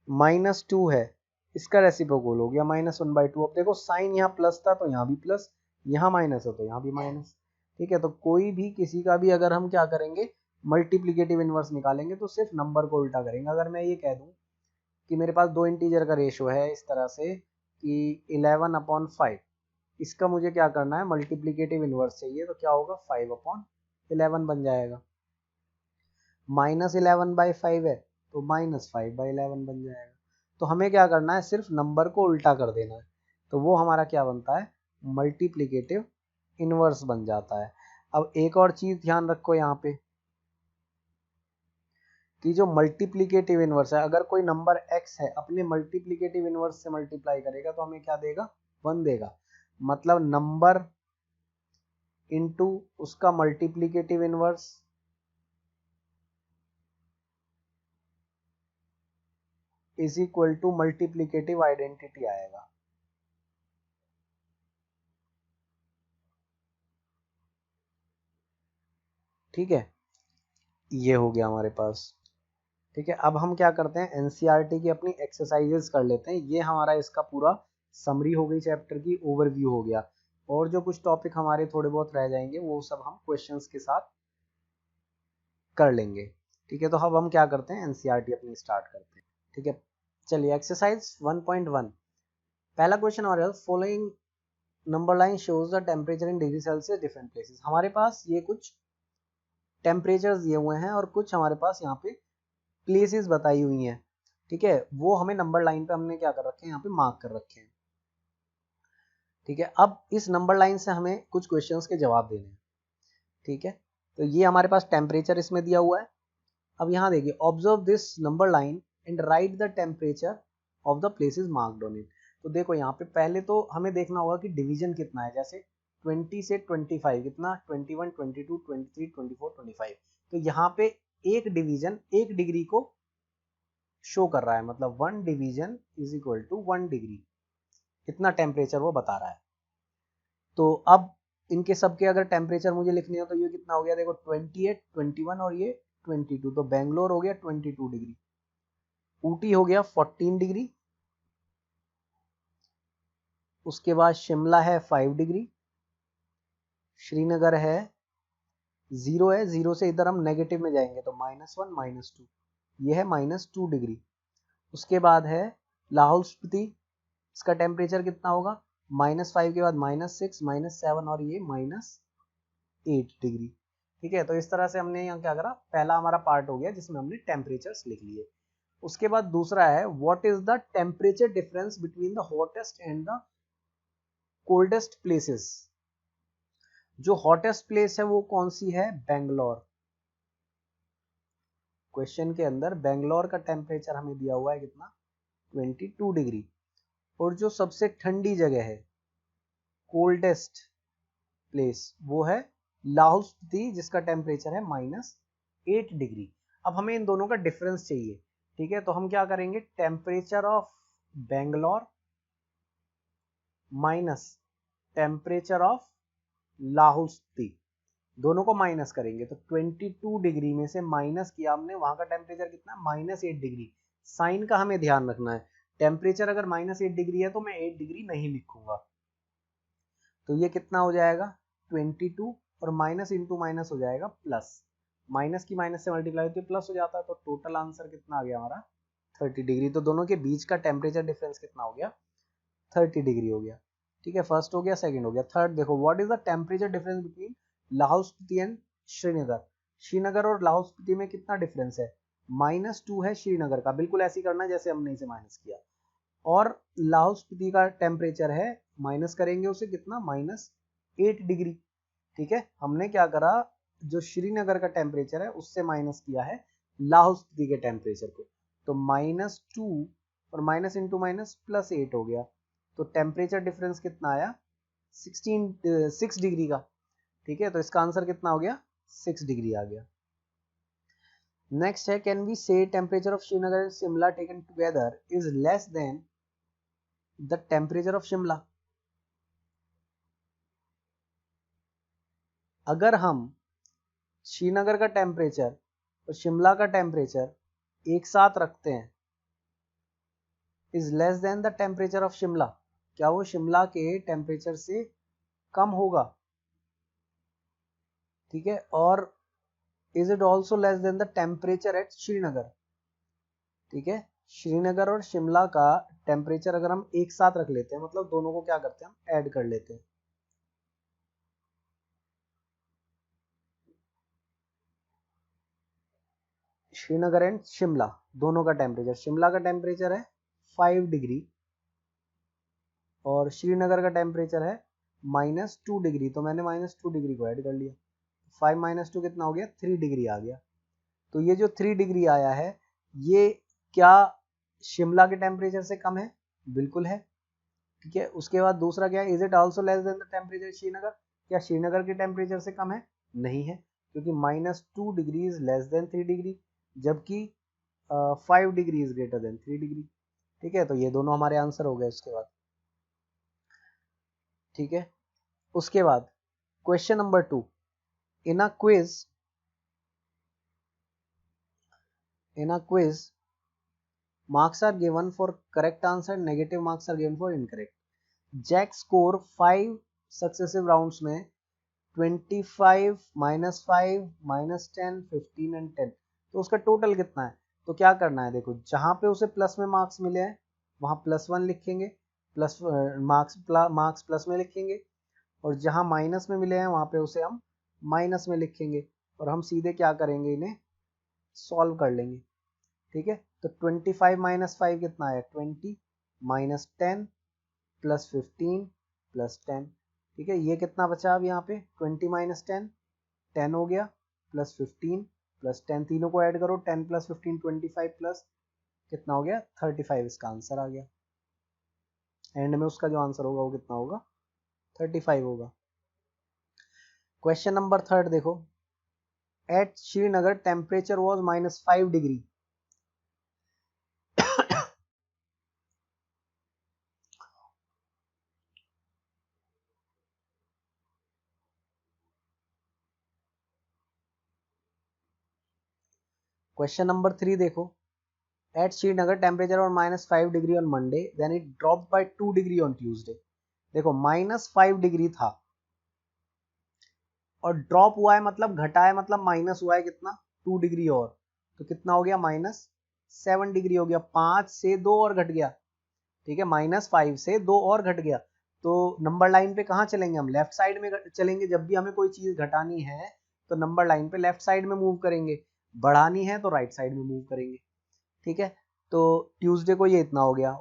[SPEAKER 1] -2 है इसका रेसिप्रोकल हो गया -1/2। अब देखो साइन यहाँ प्लस था तो यहाँ भी प्लस, यहाँ माइनस है तो यहाँ भी माइनस। ठीक है, तो कोई भी किसी का भी अगर हम क्या करेंगे, मल्टीप्लिकेटिव इनवर्स निकालेंगे तो सिर्फ नंबर को उल्टा करेंगे। अगर मैं ये कह दूं कि मेरे पास दो इंटीजर का रेशियो है इस तरह से कि 11/5, इसका मुझे क्या करना है, मल्टीप्लिकेटिव इनवर्स चाहिए, तो क्या होगा 5/11 बन जाएगा। -11/5 है तो -5/11 बन जाएगा। तो हमें क्या करना है, सिर्फ नंबर को उल्टा कर देना है, तो वो हमारा क्या बनता है, मल्टीप्लिकेटिव इनवर्स बन जाता है। अब एक और चीज ध्यान रखो यहाँ पे कि जो मल्टीप्लीकेटिव इनवर्स है, अगर कोई नंबर x है अपने मल्टीप्लीकेटिव इनवर्स से मल्टीप्लाई करेगा तो हमें क्या देगा, 1 देगा। मतलब नंबर इनटू उसका multiplicative inverse is equal to multiplicative identity आएगा। ठीक है, ये हो गया हमारे पास। ठीक है, अब हम क्या करते हैं, एनसीईआरटी की अपनी एक्सरसाइजेस कर लेते हैं। ये हमारा इसका पूरा समरी हो गई, चैप्टर की ओवरव्यू हो गया, और जो कुछ टॉपिक हमारे थोड़े बहुत रह जाएंगे वो सब हम क्वेश्चंस के साथ कर लेंगे। ठीक है, तो अब हम क्या करते हैं, एनसीईआरटी अपनी स्टार्ट करते हैं। ठीक है, चलिए एक्सरसाइज 1.1 पहला क्वेश्चन और following number line shows the temperature in degree Celsius different places. हमारे पास ये कुछ टेम्परेचर दिए हुए हैं और कुछ हमारे पास यहाँ पे प्लेसेस बताई हुई हैं। ठीक है, वो हमें नंबर लाइन पे हमने क्या कर रखे हैं, यहाँ पे मार्क कर रखे हैं। ठीक है, अब इस नंबर लाइन से हमें कुछ क्वेश्चंस के जवाब देने हैं। ठीक है, तो ये हमारे पास टेम्परेचर इसमें दिया हुआ है। अब यहाँ देखिए, observe this number line and right the temperature of the places marked on it. तो देखो यहाँ पे पहले तो हमें देखना होगा कि डिवीजन कितना है, जैसे 20 से 25 कितना, 21, 22, 23, 24, 25। तो यहाँ पे एक डिवीजन 1 डिग्री को शो कर रहा है, मतलब 1 division is equal to 1 degree, इतना टेम्परेचर वो बता रहा है। तो अब इनके सबके अगर टेम्परेचर मुझे लिखने हो तो ये कितना हो गया, देखो 28, 21 और ये 22। तो बेंगलोर हो गया 22 डिग्री, ऊटी हो गया 14 डिग्री, उसके बाद शिमला है 5 डिग्री, श्रीनगर है 0 है, 0 से इधर हम नेगेटिव में जाएंगे तो -1 -2, ये है -2 डिग्री। उसके बाद है लाहौल स्पीति, इसका टेम्परेचर कितना होगा, -5 के बाद -6 -7 और ये -8 डिग्री। ठीक है, तो इस तरह से हमने यहाँ क्या करा, पहला हमारा पार्ट हो गया जिसमें हमने टेम्परेचर्स लिख लिए। उसके बाद दूसरा है what is the temperature difference between the hottest and the coldest places. जो हॉटेस्ट प्लेस है वो कौन सी है, बेंगलोर। क्वेश्चन के अंदर बेंगलोर का टेम्परेचर हमें दिया हुआ है कितना, 22 डिग्री। और जो सबसे ठंडी जगह है, कोल्डेस्ट प्लेस, वो है लाहौल स्पीति जिसका टेम्परेचर है -8 डिग्री। अब हमें इन दोनों का डिफरेंस चाहिए। ठीक है, तो हम क्या करेंगे, temperature of Bangalore minus temperature of Lahaul Spiti, दोनों को माइनस करेंगे। तो 22 डिग्री में से माइनस किया हमने, वहां का टेम्परेचर कितना, -8 डिग्री। साइन का हमें ध्यान रखना है, टेम्परेचर अगर -8 डिग्री है तो मैं 8 डिग्री नहीं लिखूंगा। तो ये कितना हो जाएगा 22, और माइनस इंटू माइनस हो जाएगा प्लस, माइनस की माइनस से मल्टीप्लाई होती है प्लस हो जाता है। तो टोटल आंसर कितना आ गया हमारा, 30 डिग्री। तो दोनों के बीच का टेम्परेचर डिफरेंस कितना हो गया, 30 डिग्री हो गया। ठीक है, फर्स्ट हो गया, सेकंड हो गया, थर्ड देखो, what is the temperature difference between Lahaul Spiti and Srinagar. Srinagar और लाहौल स्पीति में कितना डिफरेंस है, -2 है श्रीनगर का, बिल्कुल ऐसे ही करना है जैसे हमने इसे माइनस किया। और लाहौल स्पीति का टेम्परेचर है, माइनस करेंगे उसे कितना, -8 डिग्री। ठीक है, हमने क्या करा, जो श्रीनगर का टेम्परेचर है उससे माइनस किया है लाहौल स्पीति के टेम्परेचर को। तो -2 और माइनस इंटू माइनस +8 हो गया। तो टेम्परेचर डिफरेंस कितना आया, 6 डिग्री का। ठीक है, तो इसका आंसर कितना हो गया, 6 डिग्री आ गया। नेक्स्ट है, कैन वी से temperature of Srinagar and Shimla taken together is less than the temperature of Shimla. अगर हम श्रीनगर का टेम्परेचर और शिमला का टेम्परेचर एक साथ रखते हैं, is less than the temperature of Shimla, क्या वो शिमला के टेम्परेचर से कम होगा। ठीक है, और is it also less than the temperature at Srinagar. ठीक है, श्रीनगर और शिमला का टेम्परेचर अगर हम एक साथ रख लेते हैं, मतलब दोनों को क्या करते हैं, हम ऐड कर लेते हैं। श्रीनगर एंड शिमला दोनों का टेम्परेचर, शिमला का टेम्परेचर है 5 डिग्री और श्रीनगर का टेम्परेचर है -2 डिग्री, तो मैंने -2 डिग्री को ऐड कर लिया। 5 माइनस 2 कितना हो गया, 3 डिग्री आ गया। तो ये जो 3 डिग्री आया है ये क्या शिमला के टेम्परेचर से कम है? बिल्कुल है। ठीक है, उसके बाद दूसरा क्या है, is it also less than the temperature Srinagar? क्या श्रीनगर के टेम्परेचर से कम है? नहीं है, क्योंकि -2 degree is less than 3 degree, जबकि 5 degree is greater than 3 degree. ठीक है, तो ये दोनों हमारे आंसर हो गए उसके बाद। ठीक है, उसके बाद question number 2, in a quiz marks are given for correct answer, negative marks are given for incorrect. Jack score 5 successive rounds में 25 -5 -10 15 एंड 10, तो उसका टोटल कितना है? तो क्या करना है, देखो जहां पे उसे प्लस में मार्क्स मिले हैं वहां +1 लिखेंगे, प्लस मार्क्स प्लस में लिखेंगे, और जहां माइनस में मिले हैं वहां पे उसे हम माइनस में लिखेंगे, और हम सीधे क्या करेंगे, इन्हें सॉल्व कर लेंगे। ठीक है, तो 25 - 5 कितना है, 20 -10 + 15 + 10। ठीक है, ये कितना बचा अब यहाँ पे, 20 - 10 10 हो गया, + 15 + 10, तीनों को ऐड करो, 10 + 15 25 प्लस कितना हो गया, 35। इसका आंसर आ गया। एंड में उसका जो आंसर होगा वो कितना होगा, 35 होगा। क्वेश्चन नंबर 3 देखो, at Srinagar temperature was -5 degree. Question number 3 देखो, एट श्रीनगर टेम्परेचर और -5 degree on Monday, then it drop by 2 degree on Tuesday. देखो -5 डिग्री था और ड्रॉप हुआ है मतलब घटा है, मतलब माइनस हुआ है कितना, 2 डिग्री और, तो कितना हो गया, -7 डिग्री हो गया, 5 से 2 और घट गया। ठीक है, -5 से 2 और घट गया। तो नंबर लाइन पे कहाँ चलेंगे हम, लेफ्ट साइड में चलेंगे। जब भी हमें कोई चीज घटानी है तो नंबर लाइन पे लेफ्ट साइड में मूव करेंगे, बढ़ानी है तो राइट साइड में मूव करेंगे। ठीक है, तो ट्यूसडे को ये इतना हो गया,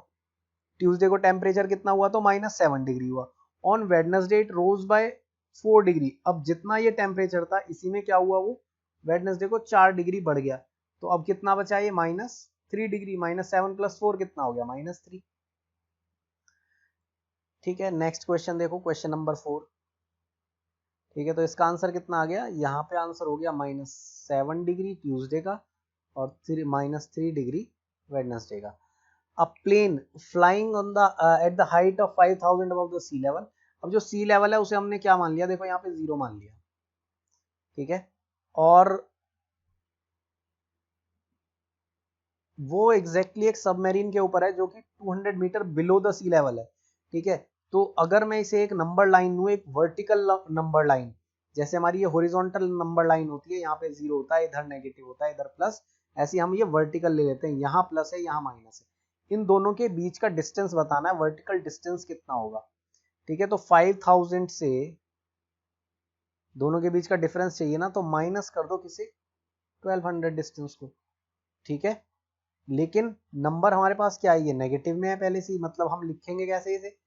[SPEAKER 1] ट्यूसडे को टेम्परेचर कितना हुआ, तो -7 डिग्री हुआ। On Wednesday it rose by 4 degree. अब जितना ये टेम्परेचर था इसी में क्या हुआ, वो वेडनेसडे को 4 डिग्री बढ़ गया। तो अब कितना बचा, ये -3 डिग्री, -7 + 4 कितना हो गया, -3। ठीक है, नेक्स्ट क्वेश्चन देखो, क्वेश्चन नंबर 4। ठीक है, तो इसका आंसर कितना आ गया, यहाँ पे आंसर हो गया -7 डिग्री ट्यूसडे का और -3 डिग्री वेडनेसडे का। A plane flying on the at the height of 5000 above the sea level। अब जो सी लेवल है उसे हमने क्या मान लिया, देखो यहाँ पे 0 मान लिया। ठीक है, और वो एग्जैक्टली एक सबमरीन के ऊपर है जो कि 200 metre below the sea level है। ठीक है, तो अगर मैं इसे एक नंबर लाइन लूँ, एक वर्टिकल नंबर लाइन, जैसे हमारी ये हॉरिजॉन्टल नंबर लाइन होती है, यहाँ पे 0 होता है, इधर नेगेटिव होता है, इधर प्लस, ऐसे हम ये वर्टिकल ले लेते हैं, यहाँ प्लस है यहाँ माइनस है। इन दोनों के बीच का डिस्टेंस बताना है, वर्टिकल डिस्टेंस कितना होगा। ठीक है, तो 5000 से दोनों के बीच का डिफरेंस चाहिए ना, तो माइनस कर दो किसे, 1200 डिस्टेंस को। ठीक है, लेकिन नंबर हमारे पास क्या है, ये नेगेटिव में है पहले से ही, मतलब हम लिखेंगे कैसे इसे,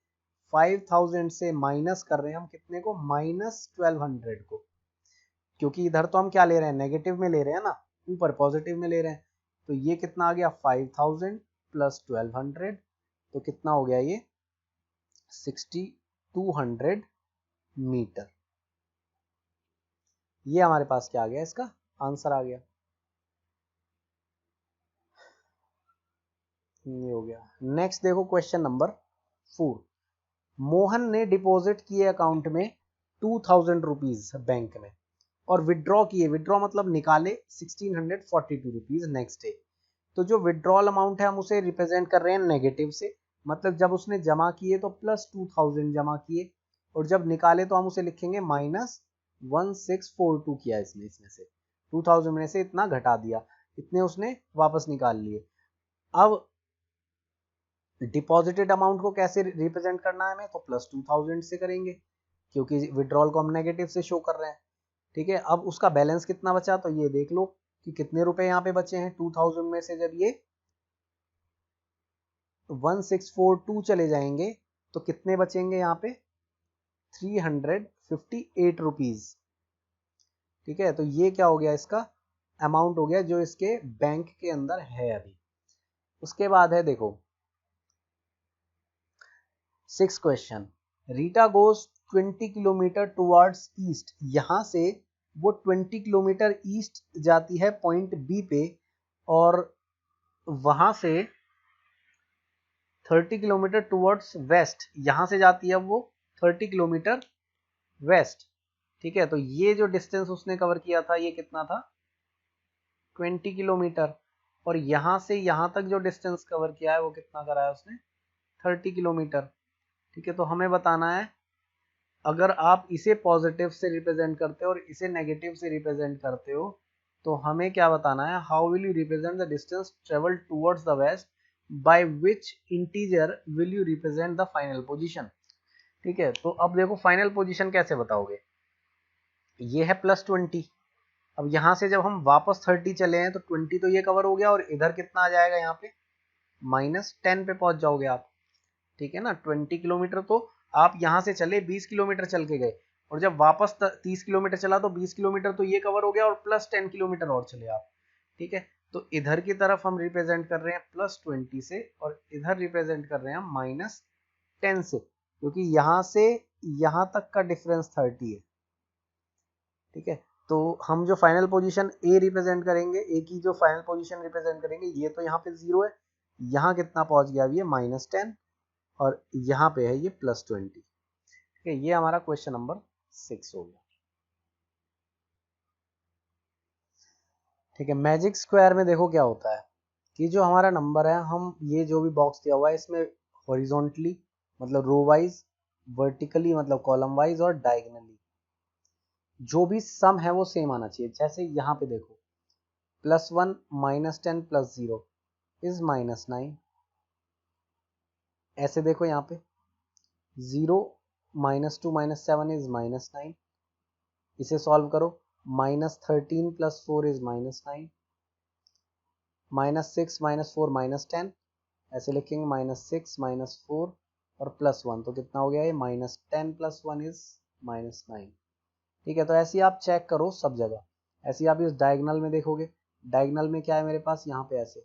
[SPEAKER 1] 5000 से माइनस कर रहे हैं हम कितने को, -1200 को, क्योंकि इधर तो हम क्या ले रहे हैं, नेगेटिव में ले रहे हैं ना, ऊपर पॉजिटिव में ले रहे हैं। तो ये कितना आ गया, 5000 + 1200, तो कितना हो गया ये, 6200 मीटर। ये हमारे पास क्या आ गया, इसका आंसर आ गया। ये हो गया। नेक्स्ट देखो, क्वेश्चन नंबर 4। मोहन ने डिपॉजिट किए अकाउंट में 2000 रुपीज बैंक में, और विड्रॉ किए, विड्रॉ मतलब निकाले 1642 रुपीज नेक्स्ट डे। तो जो विड्रॉल अमाउंट है हम उसे रिप्रेजेंट कर रहे हैं नेगेटिव से, मतलब जब उसने जमा किए तो +2000 जमा किए, और जब निकाले तो हम उसे लिखेंगे -1642 किया इसमें से 2000 में से इतना घटा दिया, इतने उसने वापस निकाल लिए। अब डिपॉजिटेड अमाउंट को कैसे रिप्रेजेंट करना है हमें, तो +2000 से करेंगे, क्योंकि विड्रॉल को हम नेगेटिव से शो कर रहे हैं। ठीक है, अब उसका बैलेंस कितना बचा, तो ये देख लो कि कितने रुपए यहाँ पे बचे हैं, 2000 में से जब ये 1642 चले जाएंगे तो कितने बचेंगे यहाँ पे, 358 रुपीज। ठीक है, तो ये क्या हो गया, इसका अमाउंट हो गया जो इसके बैंक के अंदर है अभी। उसके बाद है देखो 6 question, Rita goes 20 kilometre towards east. यहां से वो 20 किलोमीटर ईस्ट जाती है पॉइंट बी पे, और वहां से 30 किलोमीटर टुवर्ड्स वेस्ट, यहां से जाती है वो 30 किलोमीटर वेस्ट। ठीक है, तो ये जो डिस्टेंस उसने कवर किया था ये कितना था, 20 किलोमीटर, और यहां से यहां तक जो डिस्टेंस कवर किया है वो कितना करा है उसने, 30 किलोमीटर। ठीक है, तो हमें बताना है, अगर आप इसे पॉजिटिव से रिप्रेजेंट करते हो और इसे नेगेटिव से रिप्रेजेंट करते हो, तो हमें क्या बताना है, how will you represent the distance travel towards the west, by which integer will you represent the final position. ठीक है, तो अब देखो फाइनल पोजीशन कैसे बताओगे, ये है +20। अब यहां से जब हम वापस 30 चले हैं तो 20 तो ये कवर हो गया, और इधर कितना आ जाएगा, यहाँ पे -10 पे पहुंच जाओगे आप। ठीक है ना, 20 किलोमीटर तो आप यहां से चले, 20 किलोमीटर चल के गए, और जब वापस 30 किलोमीटर चला तो 20 किलोमीटर तो ये कवर हो गया, और +10 किलोमीटर और चले आप। ठीक है, तो इधर की तरफ हम रिप्रेजेंट कर रहे हैं +20 से, और इधर रिप्रेजेंट कर रहे हैं हम -10 से, क्योंकि यहां से यहां तक का डिफरेंस 30 है। ठीक है, तो हम जो फाइनल पोजीशन ए रिप्रेजेंट करेंगे, ए की जो फाइनल पोजीशन रिप्रेजेंट करेंगे, ये तो यहाँ पे 0 है, यहाँ कितना पहुंच गया अभी, ये -10, और यहाँ पे है ये +20। ठीक है, ये हमारा क्वेश्चन नंबर 6 हो गया। ठीक है, मैजिक स्क्वायर में देखो क्या होता है कि जो हमारा नंबर है, हम ये जो भी बॉक्स दिया हुआ है इसमें हॉरिजॉन्टली मतलब रो वाइज, वर्टिकली मतलब कॉलम वाइज, और डायगनली जो भी सम है वो सेम आना चाहिए। जैसे यहाँ पे देखो +1 -10 +0 इज -9, ऐसे देखो यहाँ पे 0 -2 -7 इज -9, इसे सॉल्व करो, -13 +4 इज -9, -6 -4 -10, ऐसे लिखेंगे -6 -4 और +1, तो कितना हो गया ये, -10 +1 इज -9। ठीक है, तो ऐसे आप चेक करो सब जगह, ऐसे आप इस डायगोनल में देखोगे, डायगोनल में क्या है मेरे पास, यहाँ पे ऐसे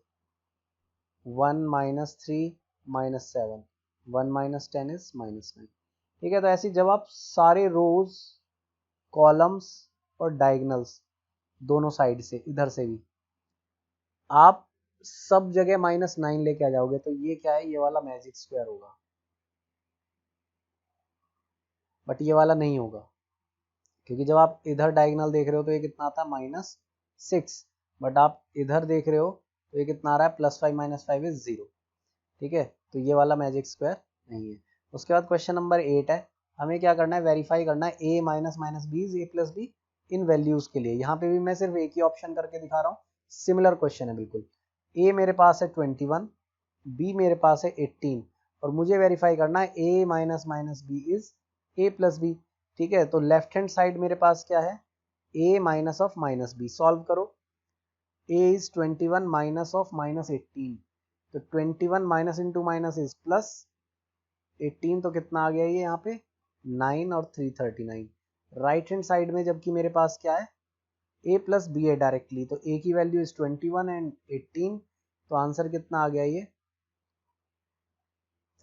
[SPEAKER 1] 1 -3 -7, 1 -10 इज -9। ठीक है, तो ऐसे जब आप सारे रोज, कॉलम्स और डायगोनल्स दोनों साइड से, इधर से भी आप सब जगह -9 लेके आ जाओगे, तो ये क्या है, ये वाला मैजिक स्क्वायर होगा। बट ये वाला नहीं होगा, क्योंकि जब आप इधर डायगोनल देख रहे हो तो ये कितना आता है, -6, बट आप इधर देख रहे हो तो ये कितना आ रहा है, +5 -5 इज 0। ठीक है, तो ये वाला मैजिक स्क्वायर नहीं है। उसके बाद क्वेश्चन नंबर 8 है, हमें क्या करना है, वेरीफाई करना है a - b is a+b in values के लिए। यहाँ पे भी मैं सिर्फ एक ही ऑप्शन करके दिखा रहा हूँ, सिमिलर क्वेश्चन है बिल्कुल। a मेरे पास है 21, b मेरे पास है 18, और मुझे वेरीफाई करना है a - b इज a+b। ठीक है, तो लेफ्ट हैंड साइड मेरे पास क्या है, a minus of -b, solve करो, a इज 21 माइनस ऑफ -18, तो 21 minus into minus is plus 18, तो कितना आ गया ये यहाँ पे 9 और 3 39। राइट हैंड साइड में जबकि मेरे पास क्या है, a+b है डायरेक्टली, तो a की वैल्यू इज 21 एंड 18, तो आंसर कितना आ गया ये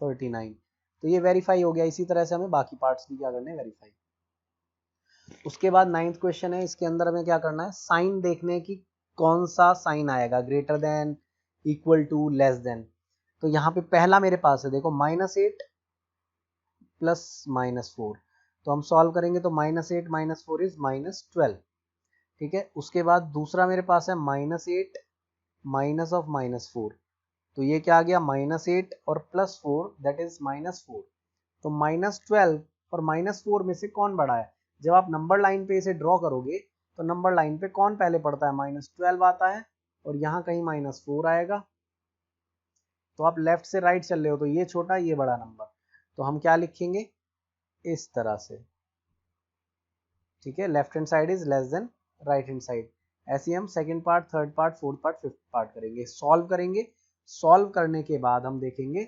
[SPEAKER 1] 39। तो ये वेरीफाई हो गया। इसी तरह से हमें बाकी पार्ट्स भी क्या करने हैं, वेरीफाई। उसके बाद 9th क्वेश्चन है, इसके अंदर हमें क्या करना है, साइन देखने की कौन सा साइन आएगा, greater than, equal to, less than. तो यहाँ पे पहला मेरे पास है देखो -8 प्लस -4, तो हम सॉल्व करेंगे तो -8 -4 इज -12। ठीक है, उसके बाद दूसरा मेरे पास है -8 माइनस ऑफ -4, तो ये क्या आ गया, -8 और +4 दैट इज -4, तो -12 और -4 में से कौन बड़ा है। जब आप नंबर लाइन पे इसे ड्रॉ करोगे तो नंबर लाइन पे कौन पहले पड़ता है, -12 आता है, और यहाँ कहीं -4 आएगा। तो आप लेफ्ट से राइट चल रहे हो तो ये छोटा ये बड़ा नंबर, तो हम क्या लिखेंगे इस तरह से। ठीक है, left hand side is less than right hand side. ऐसे हम second part, third part, fourth part, fifth part करेंगे, सॉल्व करेंगे। सॉल्व करने के बाद हम देखेंगे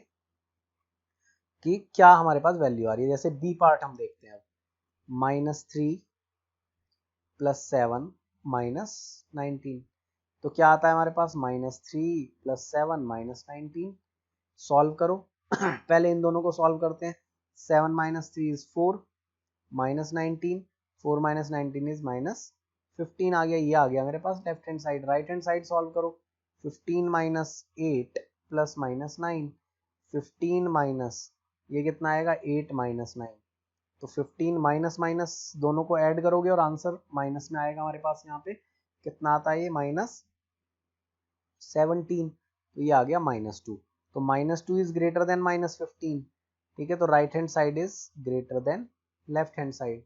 [SPEAKER 1] कि क्या हमारे पास वैल्यू आ रही है। जैसे बी पार्ट हम देखते हैं अब, -3 प्लस 7 माइनस 19, तो क्या आता है हमारे पास -3 प्लस 7 माइनस 19। सॉल्व करो पहले इन दोनों को सॉल्व करते हैं। 7 minus 3 is 4, minus 19, 4 minus 19 is -15 आ गया, ये आ गया मेरे पास left hand side. Right hand side solve करो, 15 माइनस 8 प्लस माइनस 9, 15 माइनस ये कितना आएगा 8 माइनस 9, तो 15 माइनस माइनस दोनों को ऐड करोगे और आंसर माइनस में आएगा हमारे पास। यहाँ पे कितना आता है ये -17, तो ये आ गया -2, तो -2 इज ग्रेटर देन -15, ठीक है, तो right hand side is greater than left hand side,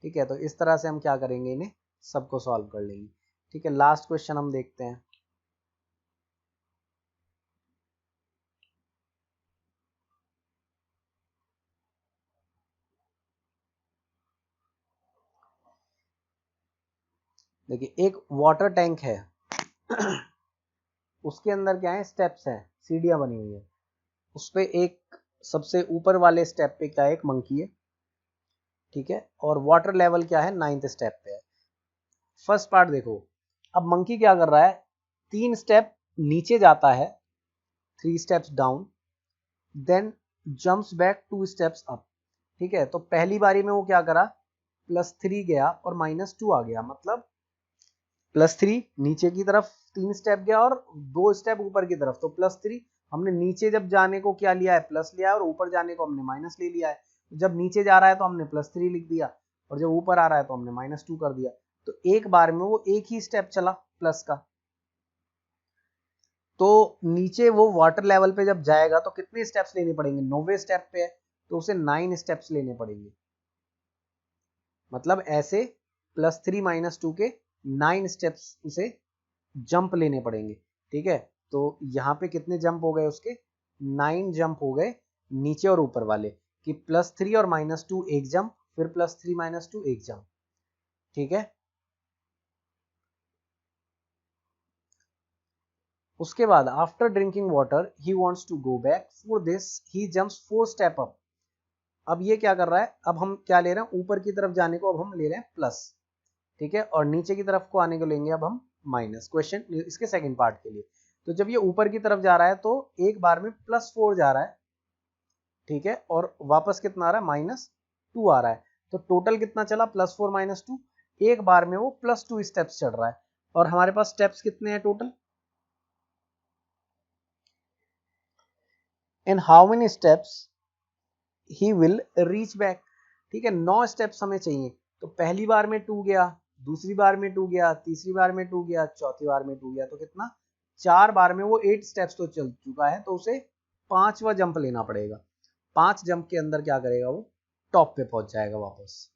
[SPEAKER 1] ठीक है। तो इस तरह से हम क्या करेंगे, इन्हें सबको सॉल्व कर लेंगे, ठीक है। लास्ट क्वेश्चन हम देखते हैं। देखिए एक वाटर टैंक है उसके अंदर क्या है, स्टेप्स हैं, सीढ़ियां बनी हुई है। उस पे एक सबसे ऊपर वाले स्टेप पे क्या है, एक मंकी है, ठीक है, और वाटर लेवल क्या है 9th स्टेप पे है। फर्स्ट पार्ट देखो, अब मंकी क्या कर रहा है, 3 स्टेप नीचे जाता है, 3 steps down, then jumps back 2 steps up, ठीक है। तो पहली बारी में वो क्या करा, +3 गया और -2 आ गया, मतलब +3 नीचे की तरफ 3 स्टेप गया और 2 स्टेप ऊपर की तरफ, तो +3 हमने नीचे जब जाने को क्या लिया है, प्लस लिया है, और ऊपर जाने को हमने माइनस ले लिया है। जब नीचे जा रहा है तो हमने +3 लिख दिया, और जब ऊपर आ रहा है तो हमने -2 कर दिया। तो एक बार में वो एक ही स्टेप चला प्लस का, तो नीचे वो वाटर लेवल पे जब जाएगा तो कितने स्टेप्स लेने पड़ेंगे, 9वें स्टेप पे है तो उसे 9 स्टेप्स लेने पड़ेंगे, मतलब ऐसे +3 -2 के 9 स्टेप्स उसे जंप लेने पड़ेंगे, ठीक है। तो यहाँ पे कितने जंप हो गए उसके, 9 जंप हो गए नीचे और ऊपर वाले, कि +3 और -2 एक जंप, फिर +3 -2 एक जंप, ठीक है। उसके बाद after drinking water he wants to go back, for this he jumps 4 step up. अब ये क्या कर रहा है, अब हम क्या ले रहे हैं, ऊपर की तरफ जाने को अब हम ले रहे हैं प्लस, ठीक है, और नीचे की तरफ को आने को लेंगे अब हम माइनस। क्वेश्चन इसके सेकंड पार्ट के लिए, तो जब ये ऊपर की तरफ जा रहा है तो एक बार में +4 जा रहा है, ठीक है, और वापस कितना आ रहा है, -2 आ रहा है, तो टोटल कितना चला, +4 -2, एक बार में वो +2 स्टेप्स चढ़ रहा है। और हमारे पास स्टेप्स कितने हैं total, in how many steps he will reach back, ठीक है, 9 स्टेप्स हमें चाहिए। तो पहली बार में 2 गया, दूसरी बार में 2 गया, तीसरी बार में 2 गया, चौथी बार में 2 गया, तो कितना, 4 बार में वो 8 स्टेप्स तो चल चुका है, तो उसे 5वां जंप लेना पड़ेगा। 5 जंप के अंदर क्या करेगा, वो टॉप पे पहुंच जाएगा वापस,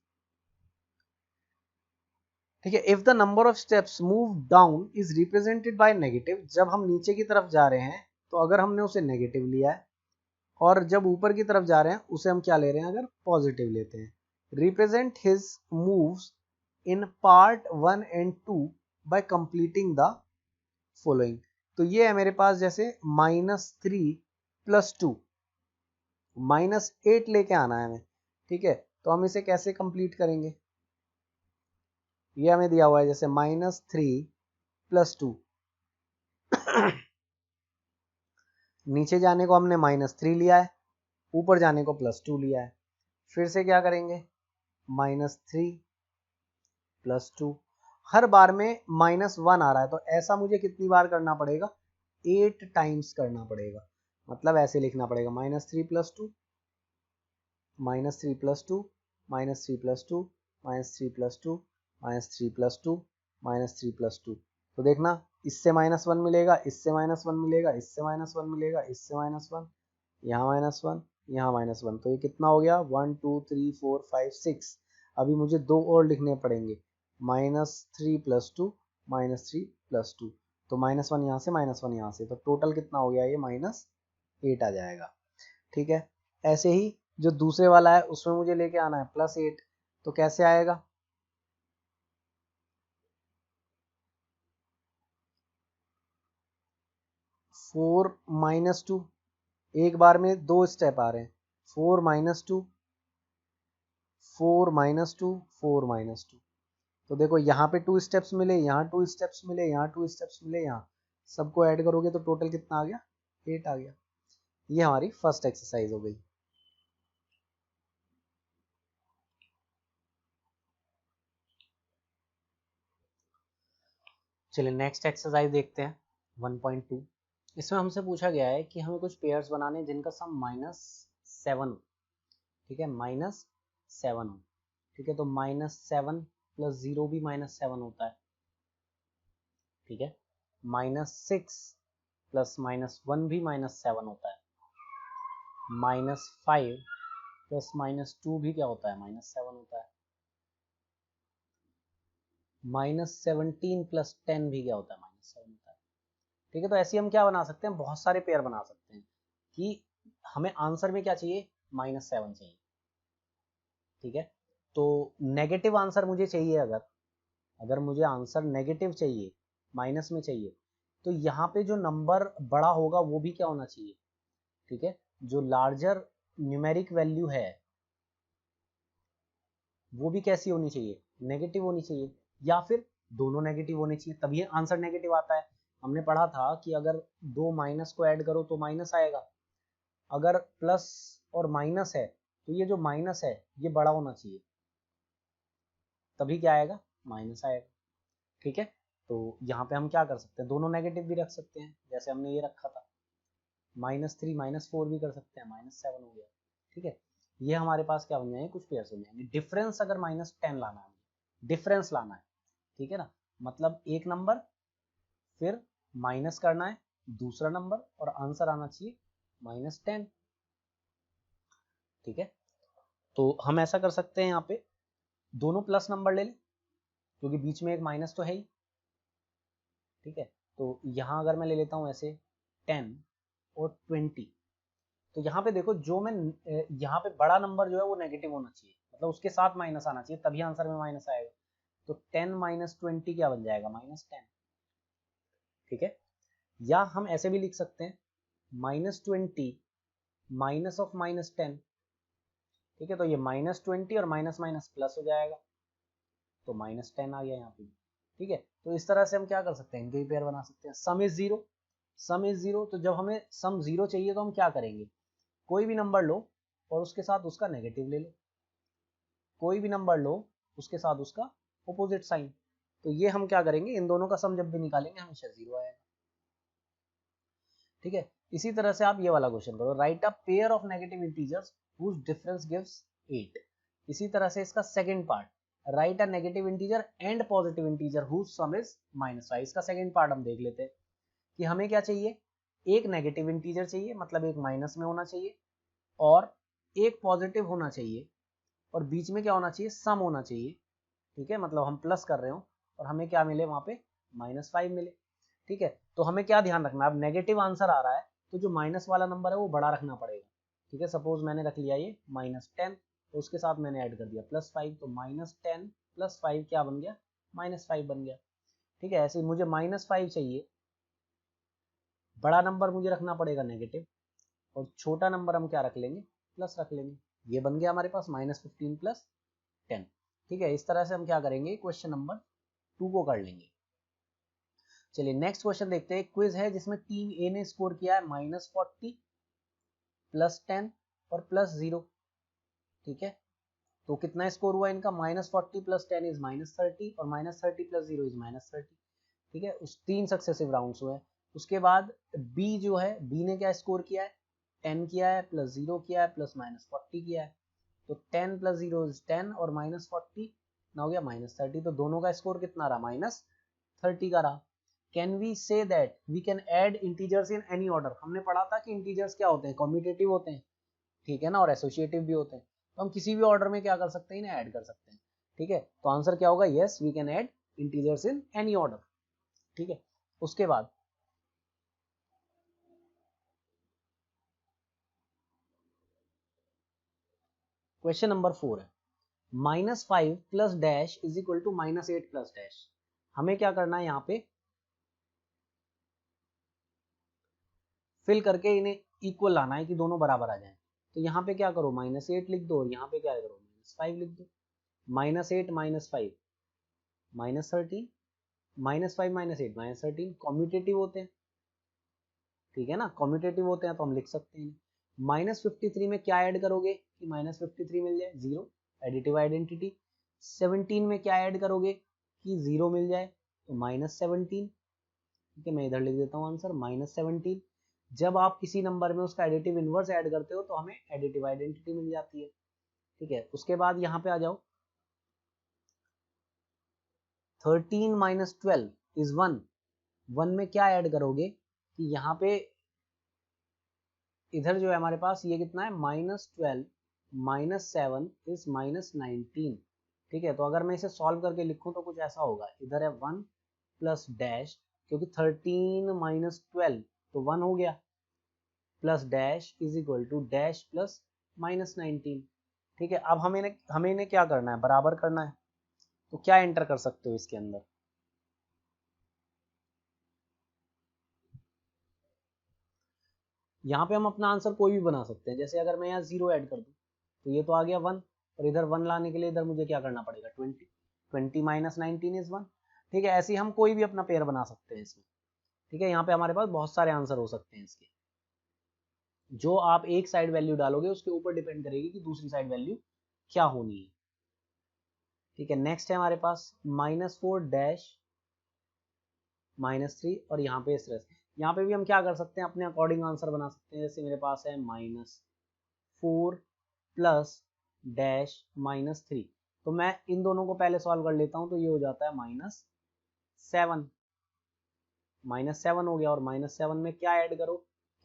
[SPEAKER 1] ठीक है। If the number of steps move down is represented by negative, जब हम नीचे की तरफ जा रहे हैं तो अगर हमने उसे नेगेटिव लिया है, और जब ऊपर की तरफ जा रहे हैं उसे हम क्या ले रहे हैं, अगर पॉजिटिव लेते हैं, represent his moves in part 1 and 2 bye completing the following. तो ये है मेरे पास, जैसे -3 + 2 -8 लेके आना है हमें, ठीक है, तो हम इसे कैसे कंप्लीट करेंगे, ये हमें दिया हुआ है, जैसे -3 + 2 नीचे जाने को हमने -3 लिया है, ऊपर जाने को +2 लिया है, फिर से क्या करेंगे, -3 + 2, हर बार में -1 आ रहा है, तो ऐसा मुझे कितनी बार करना पड़ेगा, 8 टाइम्स करना पड़ेगा, मतलब ऐसे लिखना पड़ेगा, -3 + 2 -3 + 2 -3 + 2 -3 + 2 -3 + 2 -3 + 2, तो देखना इससे -1 मिलेगा, इससे -1 मिलेगा, इससे -1 मिलेगा, इससे -1, यहाँ -1, यहाँ -1, तो ये कितना हो गया, 1 2 3 4 5 6। अभी मुझे 2 और लिखने पड़ेंगे, -3 + 2 -3 + 2, तो -1 यहाँ से, -1 यहाँ से, तो टोटल कितना हो गया, ये -8 आ जाएगा, ठीक है। ऐसे ही जो दूसरे वाला है उसमें मुझे लेके आना है +8, तो कैसे आएगा, 4 -2, एक बार में 2 स्टेप आ रहे हैं, 4 -2 4 -2 4 -2, तो देखो यहाँ पे 2 स्टेप्स मिले, यहाँ 2 स्टेप्स मिले, यहाँ 2 स्टेप्स मिले, यहाँ सबको ऐड करोगे तो टोटल कितना आ गया, 8 आ गया। ये हमारी फर्स्ट एक्सरसाइज हो गई। चलिए नेक्स्ट एक्सरसाइज देखते हैं 1.2। इसमें हमसे पूछा गया है कि हमें कुछ पेयर्स बनाने जिनका सम -7, ठीक है, -7 हो, ठीक है। तो -7 + 0 भी -7 होता है, ठीक है। -6 + -1 भी -7 होता है। -5 + -2 भी क्या होता है, -7 होता है। -17 + 10 भी क्या होता है, -7 होता है, ठीक है। तो ऐसे हम क्या बना सकते हैं, बहुत सारे पेयर बना सकते हैं कि हमें आंसर में क्या चाहिए, -7 चाहिए, ठीक है। तो नेगेटिव आंसर मुझे चाहिए, अगर मुझे आंसर नेगेटिव चाहिए, माइनस में चाहिए, तो यहाँ पे जो नंबर बड़ा होगा वो भी क्या होना चाहिए, ठीक है। जो लार्जर न्यूमेरिक वैल्यू है वो भी कैसी होनी चाहिए, नेगेटिव होनी चाहिए, या फिर दोनों नेगेटिव होने चाहिए, तभी आंसर नेगेटिव आता है। हमने पढ़ा था कि अगर दो माइनस को ऐड करो तो माइनस आएगा, अगर प्लस और माइनस है तो ये जो माइनस है ये बड़ा होना चाहिए, तभी क्या आएगा, माइनस आएगा, ठीक है। तो यहाँ पे हम क्या कर सकते हैं, दोनों नेगेटिव भी रख सकते हैं, जैसे हमने ये रखा था, -3 -4 भी कर सकते हैं, -7 हो गया, ठीक है। ये हमारे पास क्या बन जाएंगे, कुछ पेयर्स बन जाएंगे। डिफरेंस अगर -10 लाना है, डिफरेंस लाना है, ठीक है ना, मतलब एक नंबर फिर माइनस करना है दूसरा नंबर और आंसर आना चाहिए -10, ठीक है। तो हम ऐसा कर सकते हैं, यहाँ पे दोनों प्लस नंबर ले लें क्योंकि बीच में एक माइनस तो है ही, ठीक है। तो यहाँ अगर मैं ले लेता हूँ ऐसे 10 और 20, तो यहाँ पे देखो जो मैं यहाँ पे बड़ा नंबर जो है वो नेगेटिव होना चाहिए, मतलब उसके साथ माइनस आना चाहिए, तभी आंसर में माइनस आएगा। तो 10 - 20 क्या बन जाएगा, -10, ठीक है। या हम ऐसे भी लिख सकते हैं -20 माइनस ऑफ -10, ठीक है। तो ये -20 और माइनस माइनस प्लस हो जाएगा, तो -10 आ गया यहाँ पे, ठीक है। तो इस तरह से हम क्या कर सकते हैं, इनके पेयर बना सकते हैं। सम is zero, some is zero, तो जब हमें सम जीरो चाहिए तो हम क्या करेंगे, कोई भी नंबर लो और उसके साथ उसका नेगेटिव ले लो, कोई भी नंबर लो उसके साथ उसका ऑपोजिट साइन। तो ये हम क्या करेंगे, इन दोनों का सम जब भी निकालेंगे हमेशा जीरो आएगा, ठीक है। इसी तरह से आप ये वाला क्वेश्चन करो, write a pair of negative integers whose difference gives 8। इसी तरह से इसका second part, write a negative integer and positive integer whose sum is -5। इसका सेकंड पार्ट हम देख लेते हैं कि हमें क्या चाहिए, एक नेगेटिव इंटीजर चाहिए, मतलब एक माइनस में होना चाहिए, और एक पॉजिटिव होना चाहिए, और बीच में क्या होना चाहिए, सम होना चाहिए, ठीक है। मतलब हम प्लस कर रहे हो और हमें क्या मिले वहां पे, -5 मिले, ठीक है। तो हमें क्या ध्यान रखना है, अब नेगेटिव आंसर आ रहा है तो जो माइनस वाला नंबर है वो बड़ा रखना पड़ेगा, ठीक है। सपोज मैंने रख लिया ये -10, तो उसके साथ मैंने ऐड कर दिया +5, तो -10 + 5 क्या बन गया, -5 बन गया, ठीक है। ऐसे ही मुझे -5 चाहिए, बड़ा नंबर मुझे रखना पड़ेगा नेगेटिव, और छोटा नंबर हम क्या रख लेंगे, प्लस रख लेंगे। ये बन गया हमारे पास -15 + 10, ठीक है। इस तरह से हम क्या करेंगे, क्वेश्चन नंबर 2 को कर लेंगे। चलिए नेक्स्ट क्वेश्चन देखते हैं। क्विज है जिसमें टीम ए ने स्कोर किया है -40 +10 और +0, ठीक है। तो कितना स्कोर हुआ इनका, -40 + 10 इज -30 और -30 + 0 इज -30, ठीक है। उस 3 सक्सेसिव राउंड्स हुए। उसके बाद बी जो है, बी ने क्या स्कोर किया है, 10 किया है, +0 किया है, +-40 किया है। तो 10 + 0 इज 10 और -40 ना हो गया -30, तो दोनों का स्कोर कितना रहा, -30 का रहा। Can we say that we can add integers in any order. हमने पढ़ा था कि इंटीजर्स क्या होते हैं, कॉम्यूटेटिव होते हैं, ठीक है ना, और एसोसिएटिव भी होते हैं। तो हम किसी भी ऑर्डर में क्या कर सकते हैं, इन्हें ऐड कर सकते हैं, ठीक है। तो आंसर क्या होगा, yes we can add integers in any order, ठीक है। उसके बाद क्वेश्चन नंबर 4 है, -5 + dash is equal to -8 + dash. हमें क्या करना है, यहाँ पे फिल करके इन्हें इक्वल लाना है कि दोनों बराबर आ जाए। तो यहाँ पे क्या करो, -8 लिख दो और यहाँ पे क्या करो, -5 लिख दो। -8 - 5 -13, -5 -8 -13 कॉम्यूटेटिव होते हैं, ठीक है ना, कॉम्यूटेटिव होते हैं तो हम लिख सकते हैं। -53 में क्या ऐड करोगे कि -53 मिल जाए, 0, एडिटिव आइडेंटिटी। 17 में क्या ऐड करोगे कि 0 मिल जाए, तो -17, ठीक है, मैं इधर लिख देता हूँ आंसर -17। जब आप किसी नंबर में उसका एडिटिव इनवर्स ऐड करते हो तो हमें एडिटिव आइडेंटिटी मिल जाती है, ठीक है। उसके बाद यहाँ पे आ जाओ, 13 - 12 इज 1, 1 में क्या ऐड करोगे कि यहाँ पे इधर जो है हमारे पास ये कितना है, -12 -7 इज -19, ठीक है। तो अगर मैं इसे सॉल्व करके लिखूं तो कुछ ऐसा होगा, इधर है 1 प्लस डैश, क्योंकि 13 - 12 तो 1 हो गया, plus dash is equal to dash plus -19, ठीक है। अब हमें इन्हें क्या करना है, बराबर करना है। तो क्या एंटर कर सकते हो इसके अंदर, यहाँ पे हम अपना आंसर कोई भी बना सकते हैं। जैसे अगर मैं यहाँ 0 ऐड कर दूं तो ये तो आ गया 1, और इधर 1 लाने के लिए इधर मुझे क्या करना पड़ेगा, 20, 20 - 19 इज 1, ठीक है। ऐसे ही हम कोई भी अपना पेयर बना सकते हैं इसमें, ठीक है। यहाँ पे हमारे पास बहुत सारे आंसर हो सकते हैं इसके, जो आप एक साइड वैल्यू डालोगे उसके ऊपर डिपेंड करेगी कि दूसरी साइड वैल्यू क्या होनी है, ठीक है। नेक्स्ट है हमारे पास -4 डैश -3, और यहाँ पे इस तरह से, यहाँ पे भी हम क्या कर सकते हैं, अपने अकॉर्डिंग आंसर बना सकते हैं। जैसे मेरे पास है -4 प्लस डैश -3, तो मैं इन दोनों को पहले सॉल्व कर लेता हूँ, तो ये हो जाता है -7, -7 हो गया। और -7 में क्या ऐड करो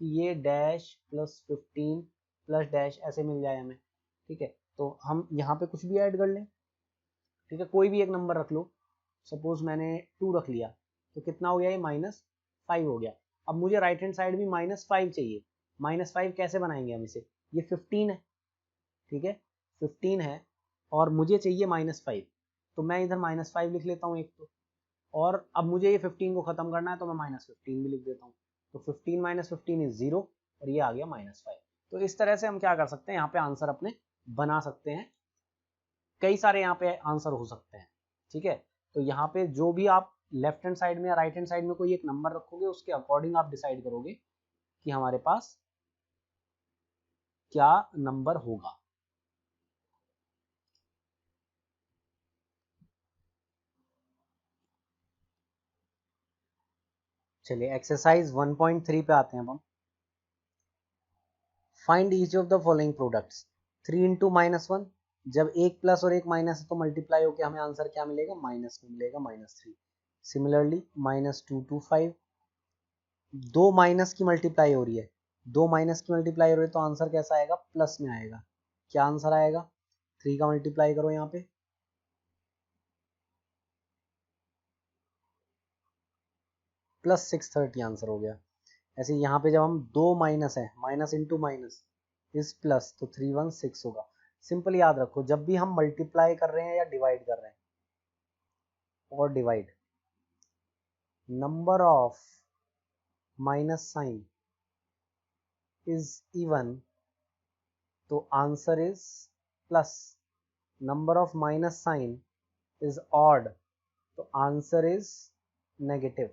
[SPEAKER 1] कि ये डैश प्लस 15 प्लस डैश ऐसे मिल जाए हमें, ठीक है। तो हम यहाँ पे कुछ भी ऐड कर लें, ठीक है, कोई भी एक नंबर रख लो, सपोज मैंने 2 रख लिया, तो कितना हो गया, ये -5 हो गया। अब मुझे राइट हैंड साइड भी -5 चाहिए, -5 कैसे बनाएंगे हम इसे, ये 15 है, ठीक है, 15 है, और मुझे चाहिए -5, तो मैं इधर -5 लिख लेता हूँ एक तो, और अब मुझे ये 15 को खत्म करना है तो मैं -15 भी लिख देता हूँ, तो 15 - 15 इज 0, और ये आ गया -5। तो इस तरह से हम क्या कर सकते हैं, यहाँ पे आंसर अपने बना सकते हैं, कई सारे यहाँ पे आंसर हो सकते हैं, ठीक है। तो यहाँ पे जो भी आप लेफ्ट हैंड साइड में या राइट हैंड साइड में कोई एक नंबर रखोगे, उसके अकॉर्डिंग आप डिसाइड करोगे कि हमारे पास क्या नंबर होगा। चलिए एक्सरसाइज 1.3 पे आते हैं अब हम। Find each of the following products, 3 into -1, जब एक प्लस और एक माइनस है तो मल्टीप्लाई होकर हमें आंसर क्या मिलेगा, माइनस में मिलेगा, -3। सिमिलरली -2 to 5, दो माइनस की मल्टीप्लाई हो रही है, दो माइनस की मल्टीप्लाई हो रही है तो आंसर कैसा आएगा, प्लस में आएगा। क्या आंसर आएगा, 3 का मल्टीप्लाई करो यहाँ पे, +630 आंसर हो गया। ऐसे यहाँ पे जब हम दो माइनस है, minus into minus is plus, तो 316 होगा। सिंपल याद रखो, जब भी हम मल्टीप्लाई कर रहे हैं या डिवाइड कर रहे हैं, और divide, number of minus sign is even, तो answer is plus. Number of minus sign is odd, तो आंसर इज नेगेटिव,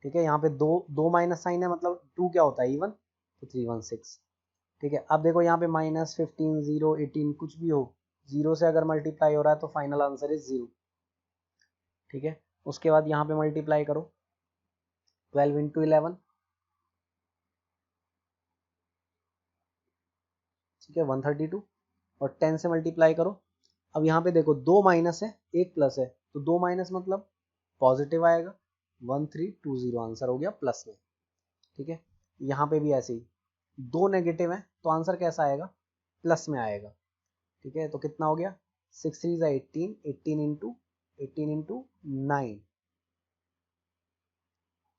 [SPEAKER 1] ठीक है। यहाँ पे दो दो माइनस साइन है, मतलब 2 क्या होता है, इवन, तो 316, ठीक है। अब देखो यहाँ पे -15 0 18 कुछ भी हो, 0 से अगर मल्टीप्लाई हो रहा है तो फाइनल आंसर इज 0, ठीक है। उसके बाद यहाँ पे मल्टीप्लाई करो, 12 इंटू 11, ठीक है, 132, और 10 से मल्टीप्लाई करो। अब यहाँ पे देखो दो माइनस है एक प्लस है, तो दो माइनस मतलब पॉजिटिव आएगा, 1320 आंसर हो गया प्लस में, ठीक है। यहाँ पे भी ऐसे ही दो नेगेटिव है तो आंसर कैसा आएगा, प्लस में आएगा, ठीक है। तो कितना हो गया, 6 3 18, 18 इंटू 9,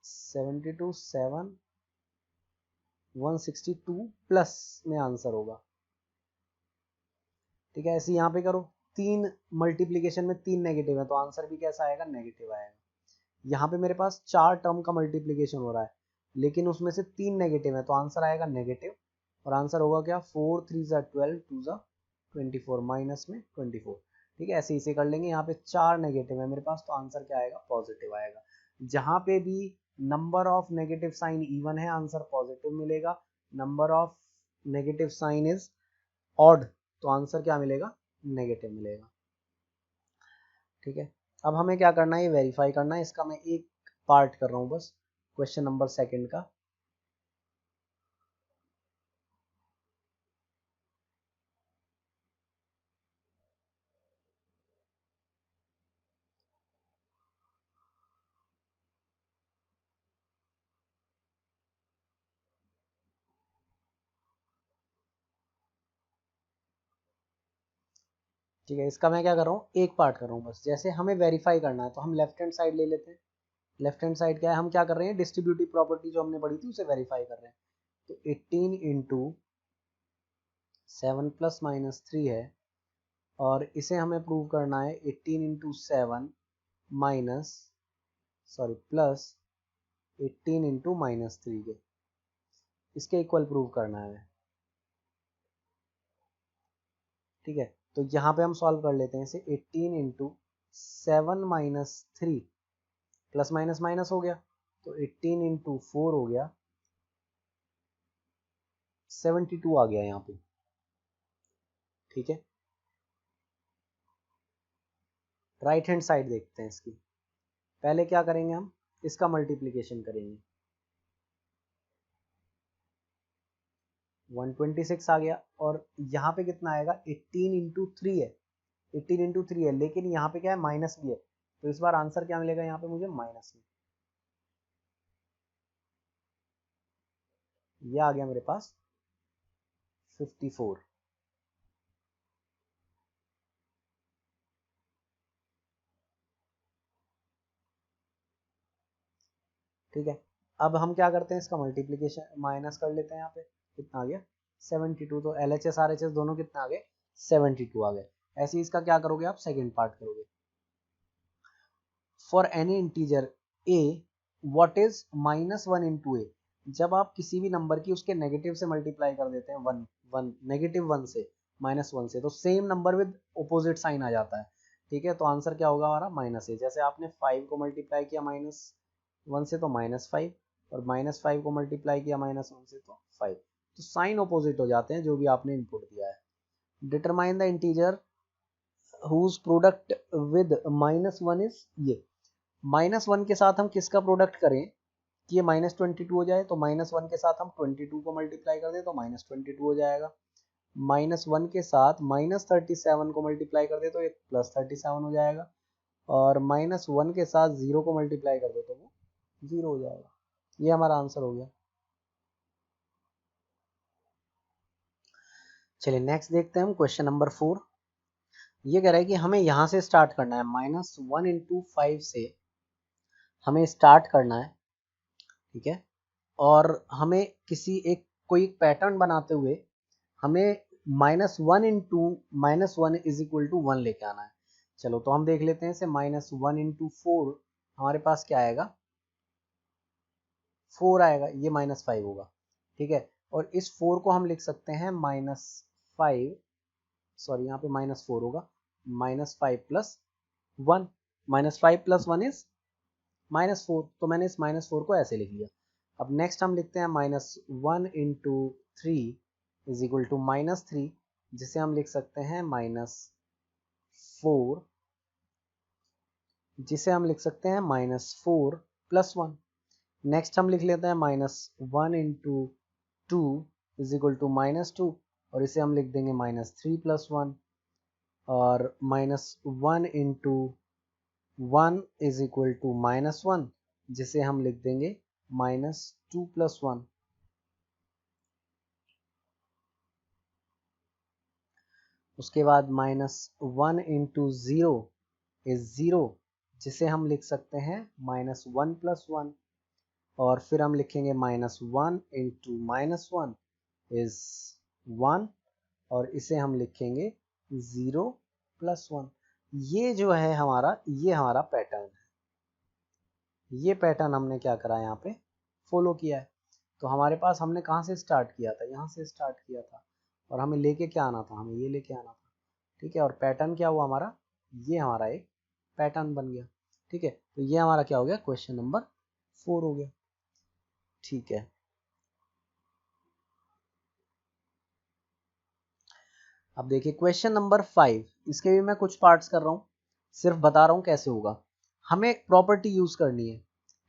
[SPEAKER 1] 72 7 162 प्लस में आंसर होगा, ठीक है। ऐसे यहाँ पे करो, तीन मल्टीप्लीकेशन में तीन नेगेटिव है तो आंसर भी कैसा आएगा, नेगेटिव आएगा। यहाँ पे मेरे पास चार टर्म का मल्टीप्लीकेशन हो रहा है, लेकिन उसमें से तीन नेगेटिव है तो आंसर आएगा नेगेटिव, और आंसर होगा क्या, 4 3 12 2 24, माइनस में 24, ठीक है, ऐसे इसे कर लेंगे। यहाँ पे 4 नेगेटिव है मेरे पास, तो आंसर क्या आएगा, पॉजिटिव आएगा। जहां पे भी number of negative sign even है, आंसर पॉजिटिव मिलेगा। Number of negative sign is odd, तो आंसर क्या मिलेगा, नेगेटिव मिलेगा। ठीक है, अब हमें क्या करना है, ये वेरीफाई करना है। इसका मैं एक पार्ट कर रहा हूँ बस, क्वेश्चन नंबर 2 का। ठीक है, इसका मैं क्या कर रहा हूँ, एक पार्ट कर रहा हूँ बस। जैसे हमें वेरीफाई करना है तो हम लेफ्ट हैंड साइड ले लेते हैं। लेफ्ट हैंड साइड क्या है, हम क्या कर रहे हैं, डिस्ट्रीब्यूटिव प्रॉपर्टी जो हमने पढ़ी थी उसे वेरीफाई कर रहे हैं। तो 18 इंटू 7 प्लस माइनस 3 है, और इसे हमें प्रूव करना है 18 into 7 minus plus 18 into minus 3 के, इसके इक्वल प्रूव करना है। ठीक है, तो यहाँ पे हम सॉल्व कर लेते हैं इसे। 18 into 7 minus 3, plus minus minus हो गया, तो 18 इंटू 4 हो गया, 72 आ गया यहाँ पे। ठीक है, राइट हैंड साइड देखते हैं इसकी। पहले क्या करेंगे, हम इसका मल्टीप्लिकेशन करेंगे। 126 आ गया, और यहाँ पे कितना आएगा, 18 इंटू 3 है। 18 इंटू 3 है, लेकिन यहाँ पे क्या है, माइनस भी है, तो इस बार आंसर क्या मिलेगा यहाँ पे मुझे, माइनस में। ये आ गया मेरे पास 54। ठीक है, अब हम क्या करते हैं, इसका मल्टीप्लिकेशन माइनस कर लेते हैं। यहाँ पे कितना आ गया, 72। तो LHS RHS दोनों कितना आ गए, 72 आ गए। ऐसे ही इसका क्या करोगे आप, सेकेंड पार्ट करोगे। For any integer a what is -1 into A. जब आप किसी भी नंबर की उसके नेगेटिव से मल्टीप्लाई कर देते हैं, -1 से, -1 से, तो same number with opposite sign आ जाता है। ठीक है, तो आंसर क्या होगा हमारा, -a। जैसे आपने 5 को मल्टीप्लाई किया -1 से, तो -5, और -5 को मल्टीप्लाई किया -1 से, तो 5। तो साइन ऑपोजिट हो जाते हैं जो भी आपने इनपुट दिया है। Determine the integer whose product with -1 is ये। -1 के साथ हम किसका प्रोडक्ट करें कि ये -22 हो जाए, तो -1 के साथ हम 22 को मल्टीप्लाई कर दें तो -22 हो जाएगा। -1 के साथ -37 को मल्टीप्लाई कर दे तो ये +37 हो जाएगा, और -1 के साथ 0 को मल्टीप्लाई कर दो तो वो 0 हो जाएगा। ये हमारा आंसर हो गया। चलिए नेक्स्ट देखते हैं हम, क्वेश्चन नंबर 4। ये कह रहा है कि हमें यहाँ से स्टार्ट करना है, -1 इंटू 5 से हमें स्टार्ट करना है। ठीक है, और हमें किसी एक कोई पैटर्न बनाते हुए हमें -1 इंटू -1 इज इक्वल टू 1 लेके आना है। चलो तो हम देख लेते हैं इसे। -1 इंटू 4 हमारे पास क्या आएगा, 4 आएगा, ये -5 होगा। ठीक है, और इस 4 को हम लिख सकते हैं -5, यहाँ पे -4 होगा, -5 प्लस 1, -5 प्लस 1 इज -4, तो मैंने इस -4 को ऐसे लिख लिया। अब नेक्स्ट हम लिखते हैं -1 इंटू 3 इज इक्वल टू -3, जिसे हम लिख सकते हैं -4, जिसे हम लिख सकते हैं -4 प्लस 1। नेक्स्ट हम लिख लेते हैं -1 इंटू 2 इज इक्वल टू -2, और इसे हम लिख देंगे -3 प्लस 1, और -1 इंटू 1 इज इक्वल टू -1, जिसे हम लिख देंगे -2 प्लस 1। उसके बाद -1 इंटू 0 इज 0, जिसे हम लिख सकते हैं -1 प्लस 1, और फिर हम लिखेंगे -1 इंटू -1 इज 1, और इसे हम लिखेंगे 0 प्लस 1। ये जो है हमारा, ये हमारा पैटर्न है। ये पैटर्न हमने क्या करा है, यहाँ पे फॉलो किया है। तो हमारे पास हमने कहाँ से स्टार्ट किया था, यहाँ से स्टार्ट किया था, और हमें लेके क्या आना था, हमें ये लेके आना था। ठीक है, और पैटर्न क्या हुआ हमारा, ये हमारा एक पैटर्न बन गया। ठीक है, तो ये हमारा क्या हो गया, क्वेश्चन नंबर 4 हो गया। ठीक है, अब देखिए क्वेश्चन नंबर 5, इसके भी मैं कुछ पार्ट्स कर रहा हूँ, सिर्फ बता रहा हूँ कैसे होगा। हमें एक प्रॉपर्टी यूज करनी है,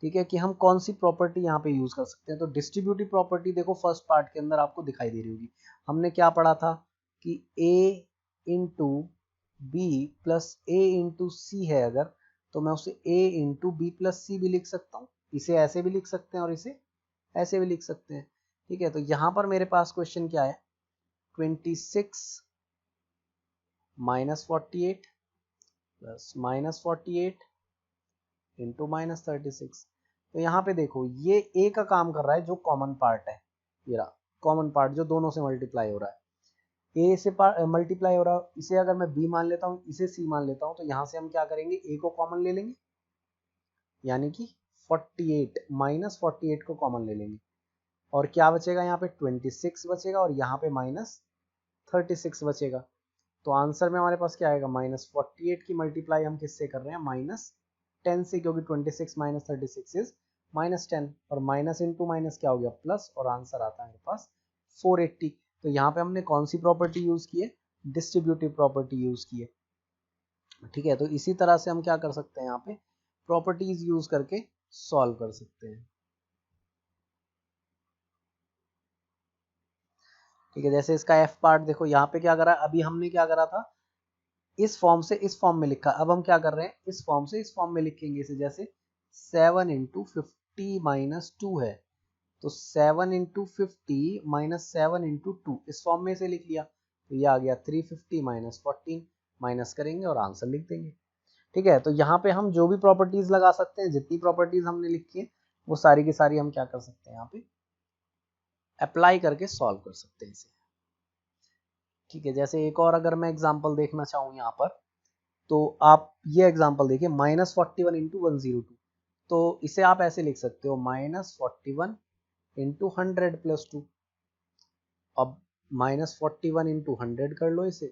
[SPEAKER 1] ठीक है, कि हम कौन सी प्रॉपर्टी यहाँ पे यूज कर सकते हैं। तो डिस्ट्रीब्यूटिव प्रॉपर्टी देखो फर्स्ट पार्ट के अंदर आपको दिखाई दे रही होगी। हमने क्या पढ़ा था कि a into B plus A into C है अगर, तो मैं उसे a into B plus C भी लिख सकता हूँ, इसे ऐसे भी लिख सकते हैं और इसे ऐसे भी लिख सकते हैं। ठीक है, तो यहाँ पर मेरे पास क्वेश्चन क्या है, 26 minus 48 plus minus 48 into minus 36। तो यहाँ पे देखो ये ए का काम कर रहा है जो कॉमन पार्ट है, ये रहा कॉमन पार्ट जो दोनों से मल्टीप्लाई हो रहा है, ए से मल्टीप्लाई हो रहा है। इसे अगर मैं बी मान लेता हूँ, इसे सी मान लेता हूँ, तो यहाँ से हम क्या करेंगे, ए को कॉमन ले लेंगे, यानी कि 48 माइनस 48 को कॉमन ले लेंगे, और क्या बचेगा यहाँ पे 26 बचेगा, और यहाँ पे माइनस 36 बचेगा। तो आंसर में हमारे पास क्या आएगा, माइनस 48 की मल्टीप्लाई हम किससे कर रहे हैं, माइनस 10 से, क्योंकि 26 माइनस 36 इज माइनस 10, और माइनस इंटू माइनस क्या हो गया प्लस, और आंसर आता है मेरे पास 480। तो यहाँ पे हमने कौन सी प्रॉपर्टी यूज की है, डिस्ट्रीब्यूटिव प्रॉपर्टी यूज की है। ठीक है, तो इसी तरह से हम क्या कर सकते हैं, यहाँ पे प्रॉपर्टीज यूज करके सॉल्व कर सकते हैं। ठीक है, जैसे इसका एफ पार्ट देखो, यहाँ पे क्या करा, अभी हमने क्या करा था, इस फॉर्म से इस फॉर्म में लिखा, अब हम क्या कर रहे हैं, इस फॉर्म से इस फॉर्म में लिखेंगे इसे। जैसे 7 इंटू 50 माइनस 2 है, तो 7 इंटू 50 माइनस 7 इंटू 2, इस फॉर्म में से लिख लिया, तो ये आ गया 350 माइनस 14, माइनस करेंगे और आंसर लिख देंगे। ठीक है, तो यहाँ पे हम जो भी प्रॉपर्टीज लगा सकते हैं, जितनी प्रॉपर्टीज हमने लिखी है वो सारी की सारी हम क्या कर सकते हैं, यहाँ पे अप्लाई करके सॉल्व कर सकते हैं इसे। ठीक है, जैसे एक और अगर मैं एग्जांपल देखना चाहूँ यहाँ पर, तो आप ये एग्जांपल देखिए, माइनस 41 इंटू 102, तो इसे आप ऐसे लिख सकते हो, माइनस 41 इंटू 100 प्लस 2। अब माइनस 41 इंटू 100 कर लो इसे,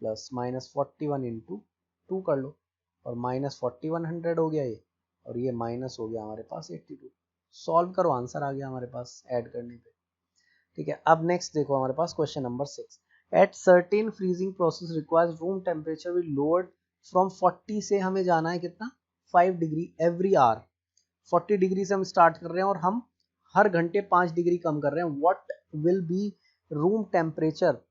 [SPEAKER 1] प्लस माइनस 41 इंटू 2 कर लो, और माइनस 41 100 हो गया ये, और ये माइनस हो गया हमारे पास 82। सॉल्व करो, आंसर आ गया हमारे पास ऐड करने पे। ठीक है, अब नेक्स्ट देखो हमारे पास question number 6, at certain freezing process requires room temperature will lowered from 40 से हमें जाना है कितना, 5 डिग्री एवरी आवर। 40 डिग्री से हम स्टार्ट कर रहे हैं और हम हर घंटे 5 डिग्री कम कर रहे हैं। What will be room temperature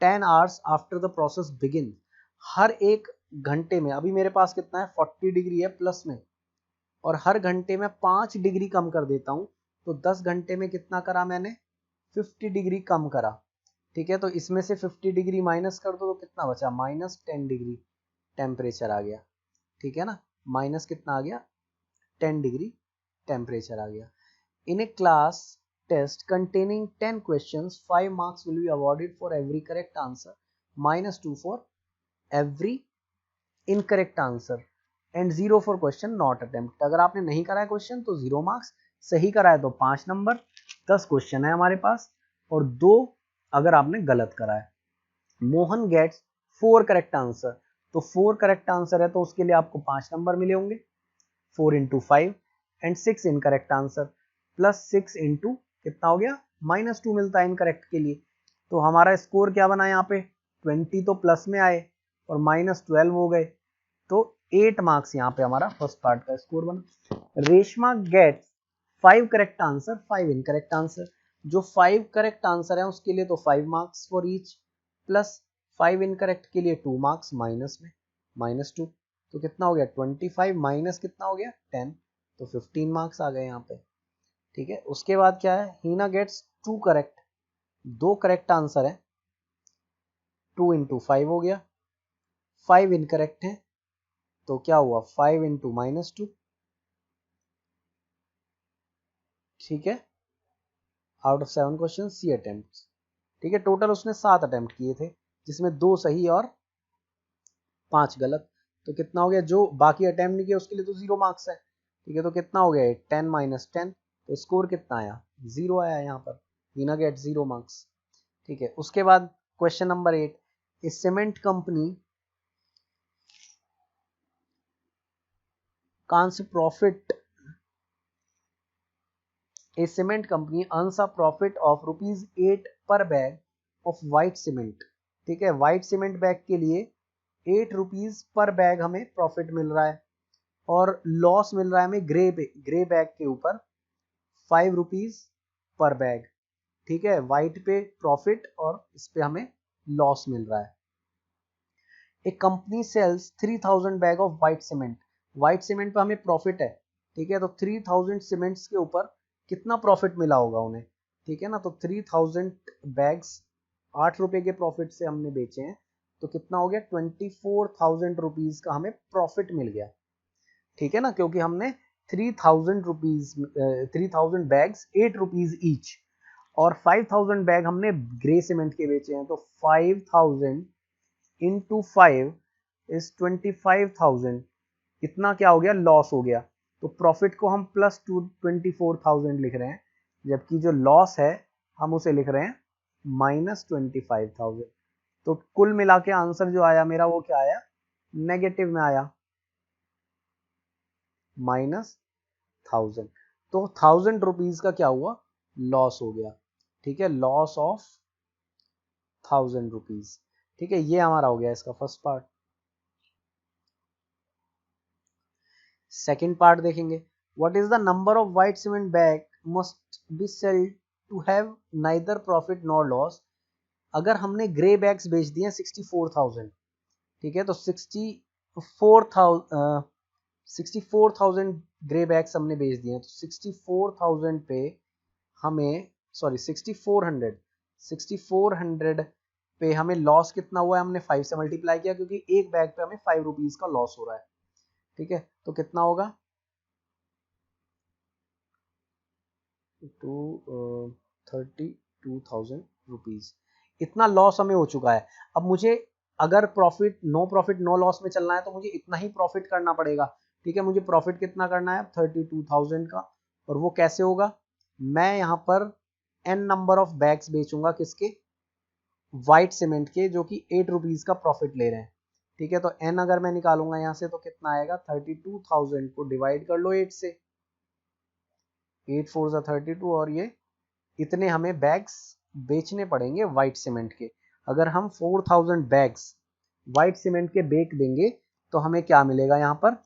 [SPEAKER 1] 10 hours after the process begin. हर एक घंटे में, अभी मेरे पास कितना है 40 डिग्री है प्लस में, और हर घंटे में 5 डिग्री कम कर देता हूं, तो 10 घंटे में कितना करा मैंने, 50 डिग्री कम करा। ठीक है, तो इसमें से 50 डिग्री माइनस कर दो तो कितना बचा, माइनस 10 डिग्री टेम्परेचर आ गया। ठीक है ना, माइनस कितना आ गया, 10 डिग्री टेम्परेचर आ गया। इन a class test containing 10 questions, 5 marks will be awarded for every correct answer, -2 for every incorrect answer and 0 for question not attempt। अगर आपने नहीं कराया क्वेश्चन तो 0 मार्क्स, सही कराया तो 5 नंबर। 10 क्वेश्चन है हमारे पास और 2 अगर आपने गलत कराया। मोहन गेट्स 4 करेक्ट आंसर, तो 4 करेक्ट आंसर है तो उसके लिए आपको 5 नंबर मिले होंगे, 4 into 5, and 6 incorrect answer, plus 6 into कितना हो गया, -2 मिलता है इनकरेक्ट के लिए। तो हमारा स्कोर क्या बना यहाँ पे, 20 तो प्लस में आए और -12 हो गए, तो 8 मार्क्स यहाँ पे हमारा फर्स्ट पार्ट का स्कोर बना। Reshma gets 5 correct answer, 5 incorrect answer, जो 5 करेक्ट आंसर है उसके लिए तो 5 marks for each, plus 5 incorrect के लिए 2 मार्क्स माइनस में, -2, तो कितना हो गया 25 माइनस कितना हो गया 10, तो 15 मार्क्स आ गए यहाँ पे। ठीक है, उसके बाद क्या है, हीना गेट्स 2 करेक्ट, 2 करेक्ट आंसर है, 2 इंटू 5 हो गया, 5 इनकरेक्ट है तो क्या हुआ 5 इंटू -2। ठीक है, out of 7 question she attempt. ठीक है, टोटल उसने 7 अटेम्प्ट किए थे जिसमें 2 सही और 5 गलत, तो कितना हो गया, जो बाकी अटेम्प्ट नहीं किया उसके लिए तो 0 मार्क्स है। ठीक है, तो कितना हो गया 10 माइनस 10, तो स्कोर कितना आया 0 आया यहाँ पर, हीना गेट 0 मार्क्स। ठीक है, उसके बाद क्वेश्चन नंबर 8, ए सीमेंट कंपनी कहां से profit, A cement company earns a profit of ₹8 पर बैग ऑफ व्हाइट सीमेंट। ठीक है, व्हाइट सीमेंट बैग के लिए ₹8 पर बैग हमें प्रॉफिट मिल रहा है, और लॉस मिल रहा है हमें ग्रे बैग के ऊपर ₹5 पर बैग। ठीक है, व्हाइट पे प्रॉफिट और इस पे हमें लॉस मिल रहा है। A company sales 3000 bag of white cement, white cement पे हमें प्रॉफिट है। ठीक है, तो 3000 सीमेंट्स के ऊपर कितना प्रॉफिट मिला होगा उन्हें। ठीक है ना, तो 3000 बैग्स ₹8 के प्रॉफिट से हमने बेचे हैं, तो कितना हो गया, 24,000 का हमें प्रॉफिट मिल गया। ठीक है ना, क्योंकि हमने 3000 बैग्स ₹8 ईच, और 5000 बैग हमने ग्रे सीमेंट के बेचे हैं, तो 5000 इंटू 5 इज 25,000। इतना क्या हो गया, लॉस हो गया। तो प्रॉफिट को हम प्लस 24,000 लिख रहे हैं, जबकि जो लॉस है हम उसे लिख रहे हैं -25,000। तो कुल मिला के आंसर जो आया मेरा वो क्या आया, नेगेटिव में आया, -1000। तो ₹1000 का क्या हुआ, लॉस हो गया। ठीक है, लॉस ऑफ ₹1000। ठीक है, ये हमारा हो गया इसका फर्स्ट पार्ट। सेकेंड पार्ट देखेंगे, what is the number of white cement bag must be sold to have neither profit nor loss. अगर हमने ग्रे बैग्स बेच दिए 64,000, ठीक है, तो 64,000 ग्रे बैग्स हमने बेच दिए, तो 64,000 पे हमें, सॉरी 6400 पे हमें लॉस कितना हुआ है, हमने 5 से मल्टीप्लाई किया, क्योंकि एक बैग पे हमें ₹5 का लॉस हो रहा है। ठीक है, तो कितना होगा, टू 32,000 इतना लॉस हमें हो चुका है। अब मुझे अगर प्रॉफिट नो लॉस में चलना है तो मुझे इतना ही प्रॉफिट करना पड़ेगा। ठीक है, मुझे प्रॉफिट कितना करना है, 32,000 का, और वो कैसे होगा, मैं यहाँ पर n नंबर ऑफ बैग्स बेचूंगा, किसके, व्हाइट सीमेंट के, जो कि ₹8 का प्रॉफिट ले रहे हैं। ठीक है, तो n अगर मैं निकालूंगा यहाँ से तो कितना आएगा, 32,000 को डिवाइड कर लो 8 से, 8 4 जा 32, और ये इतने हमें बैग्स बेचने पड़ेंगे व्हाइट सीमेंट के। अगर हम 4000 बैग्स व्हाइट सीमेंट के बेच देंगे तो हमें क्या मिलेगा, यहाँ पर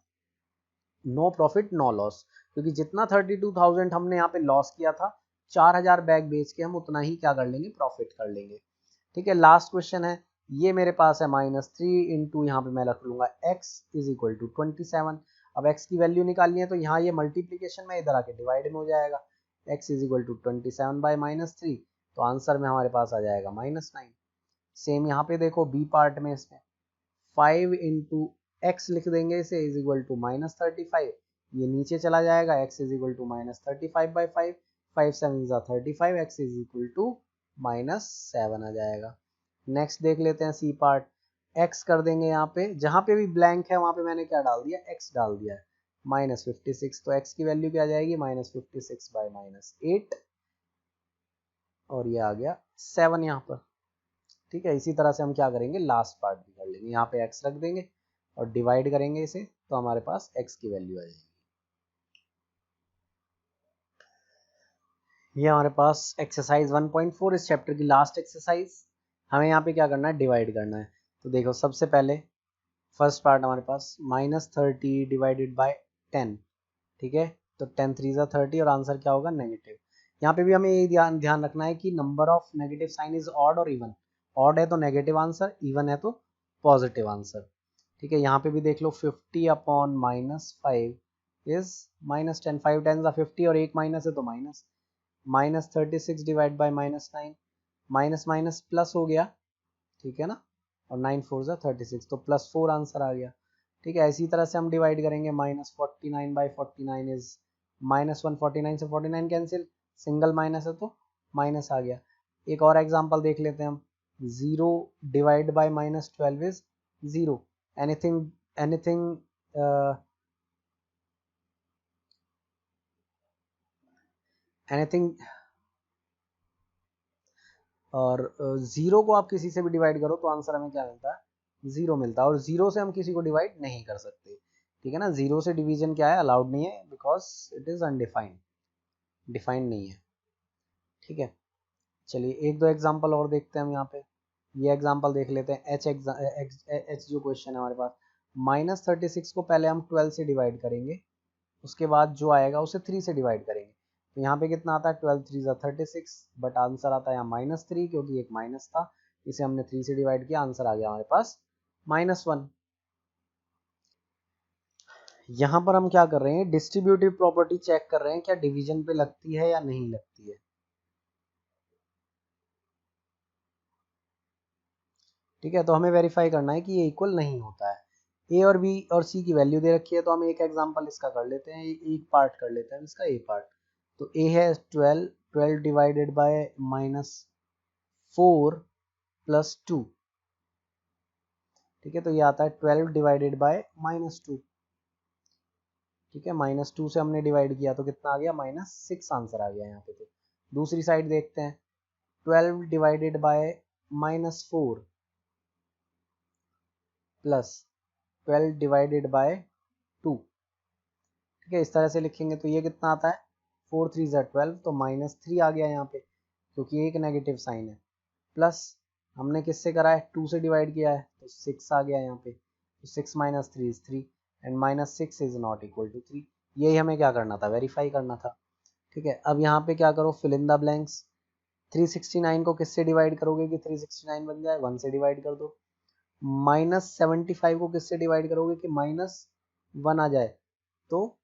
[SPEAKER 1] नो प्रॉफिट नो लॉस, क्योंकि जितना 32,000 हमने यहाँ पे लॉस किया था, 4000 बैग बेच के हम उतना ही क्या कर लेंगे, प्रॉफिट कर लेंगे। ठीक है, लास्ट क्वेश्चन है, ये मेरे पास है -3 इंटू, यहाँ पे मैं रख लूंगा x इज इक्वल टू 27। अब x की वैल्यू निकालनी है तो यहाँ ये मल्टीप्लीकेशन में इधर आके डिवाइड में हो जाएगा, x is equal to 27 by -3, तो आंसर में हमारे पास आ जाएगा -9। सेम यहाँ पे देखो बी पार्ट में, इसमें 5 इंटू एक्स लिख देंगे इसे, इज इक्वल टू -35, ये नीचे चला जाएगा, x is equal to -35 by 5, 5 7 जा 35, x इज इक्वल टू -7 आ जाएगा। नेक्स्ट देख लेते हैं सी पार्ट, x कर देंगे यहाँ पे, जहां पे भी ब्लैंक है वहां पे मैंने क्या डाल दिया, x डाल दिया है, -56, तो x की वैल्यू क्या आ जाएगी, -56 बाई -8, और ये आ गया 7 यहाँ पर। ठीक है, इसी तरह से हम क्या करेंगे, लास्ट पार्ट भी कर लेंगे, यहाँ पे x रख देंगे और डिवाइड करेंगे इसे, तो हमारे पास x की वैल्यू आ जाएगी। ये हमारे पास एक्सरसाइज 1.4 इस चैप्टर की लास्ट एक्सरसाइज। हमें यहाँ पे क्या करना है, डिवाइड करना है। तो देखो सबसे पहले फर्स्ट पार्ट हमारे पास -30 डिवाइडेड बाय 10। ठीक है, तो 10 3 जा 30, और आंसर क्या होगा, नेगेटिव। यहाँ पे भी हमें ये ध्यान रखना है कि number of negative sign is odd और इवन, ऑड है तो नेगेटिव आंसर, इवन है तो पॉजिटिव आंसर। ठीक है, यहाँ पे भी देख लो 50 अपॉन -5 इज -10, 5 10 जा 50, और एक माइनस है तो minus, -36 divide by -9, minus minus plus हो गया। ठीक है ना, और 9 4 जा 36, तो +4 आंसर आ गया। ठीक है, इसी तरह से हम डिवाइड करेंगे, -49 बाई 49 इज -1, 49 से 49 कैंसिल, सिंगल माइनस है तो माइनस आ गया। एक और एग्जांपल देख लेते हैं हम, 0 divide by -12 is 0, anything anything anything, और 0 को आप किसी से भी डिवाइड करो तो आंसर हमें क्या मिलता है, 0 मिलता है, और 0 से हम किसी को डिवाइड नहीं कर सकते। ठीक है ना, 0 से डिवीजन क्या है, अलाउड नहीं है, because it is undefined, defined नहीं है। ठीक है, चलिए एक दो एग्जांपल और देखते हैं हम यहाँ पे। ये एग्जांपल देख लेते हैं। एच जो क्वेश्चन है हमारे पास, -36 को पहले हम 12 से डिवाइड करेंगे, उसके बाद जो आएगा उसे 3 से डिवाइड करेंगे। तो यहाँ पे कितना आता है, 12 3 36, बट आंसर आता है यहाँ -3, क्योंकि एक माइनस था, इसे हमने 3 से डिवाइड किया, आंसर आ गया हमारे पास -1। यहाँ पर हम क्या कर रहे हैं, डिस्ट्रीब्यूटिव प्रॉपर्टी चेक कर रहे हैं, क्या डिवीजन पे लगती है या नहीं लगती है। ठीक है, तो हमें वेरीफाई करना है कि ये इक्वल नहीं होता है। ए और बी और सी की वैल्यू दे रखी है, तो हम एक एग्जांपल इसका कर लेते हैं, एक पार्ट कर लेते हैं इसका, ए पार्ट। तो ए है 12, 12 डिवाइडेड बाय -4 + 2। ठीक है, तो ये आता है 12 डिवाइडेड बाय -2। ठीक है, -2 से हमने डिवाइड किया तो कितना आ गया, -6 आंसर आ गया यहाँ पे। तो दूसरी साइड देखते हैं, 12 divided by -4 plus 12 divided by 2। ठीक है, इस तरह से लिखेंगे तो ये कितना आता है, 4 3 12, तो -3 आ गया यहाँ पे, क्योंकि एक नेगेटिव साइन है। प्लस हमने किससे करा है, 2 से डिवाइड किया है, तो 6 आ गया यहाँ पे। तो 6 - 3 = 3 and -6 is not equal to 3। यही हमें क्या करना था, वेरीफाई करना था। ठीक है, अब यहाँ पे क्या करो, फिल इन द ब्लैंक्स। 369 को किससे डिवाइड करोगे कि 369 बन जाए, 1 से डिवाइड कर दो। -75 को किससे डिवाइड करोगे कि -1 आ जाए, तो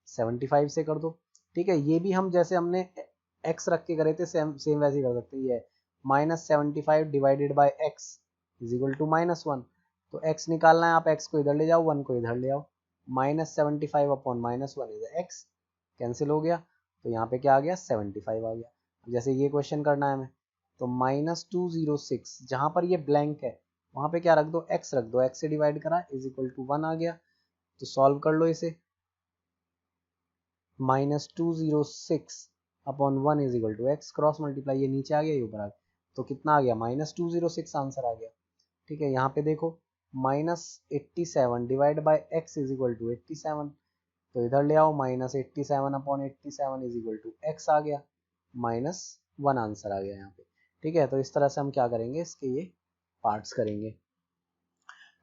[SPEAKER 1] 75 से कर दो। ठीक है, ये भी हम जैसे हमने x रख के करे थे, सेम सेम वैसे ही कर सकते हैं। ये -75 divided by x is equal to -1। तो x निकालना है, आप x को इधर ले जाओ, 1 को इधर ले आओ। -75 अपॉन -1 इज x, कैंसिल हो गया, तो यहाँ पे क्या आ गया, 75 आ गया। जैसे ये क्वेश्चन करना है हमें, तो -206, जहां पर ये ब्लैंक है वहां पे क्या रख दो, x रख दो, x से डिवाइड करा इज इक्वल टू 1 आ गया। तो सॉल्व कर लो इसे, -206 upon 1 is equal to x, cross multiply, ये नीचे आ गया, ये ऊपर आ गया, तो कितना आ गया, -206 आंसर आ गया। ठीक है, यहाँ पे देखो, -87 divide by x is equal to 87, तो इधर ले आओ, -87 upon 87 is equal to x आ गया, -1 आंसर आ गया यहाँ पे। ठीक है, तो इस तरह से हम क्या करेंगे, इसके ये पार्ट्स करेंगे।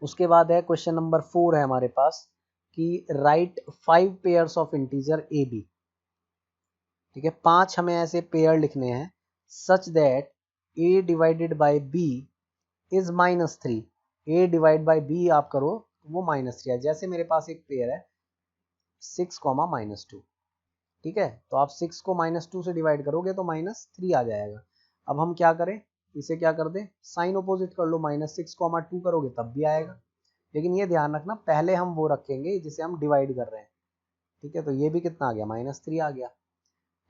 [SPEAKER 1] उसके बाद है क्वेश्चन नंबर 4 है हमारे पास, कि write 5 pairs of integer A B. ठीक है, 5 हमें ऐसे पेयर लिखने हैं such that a divided by b is -3। a divide by b आप करो वो -3 है। जैसे मेरे पास एक पेयर है 6, -2। ठीक है, तो आप 6 को -2 से डिवाइड करोगे तो -3 आ जाएगा। अब हम क्या करें, इसे क्या कर दें, साइन ऑपोजिट कर लो, -6, 2 करोगे तब भी आएगा। लेकिन ये ध्यान रखना, पहले हम वो रखेंगे जिसे हम डिवाइड कर रहे हैं। ठीक है, तो ये भी कितना आ गया, -3 आ गया।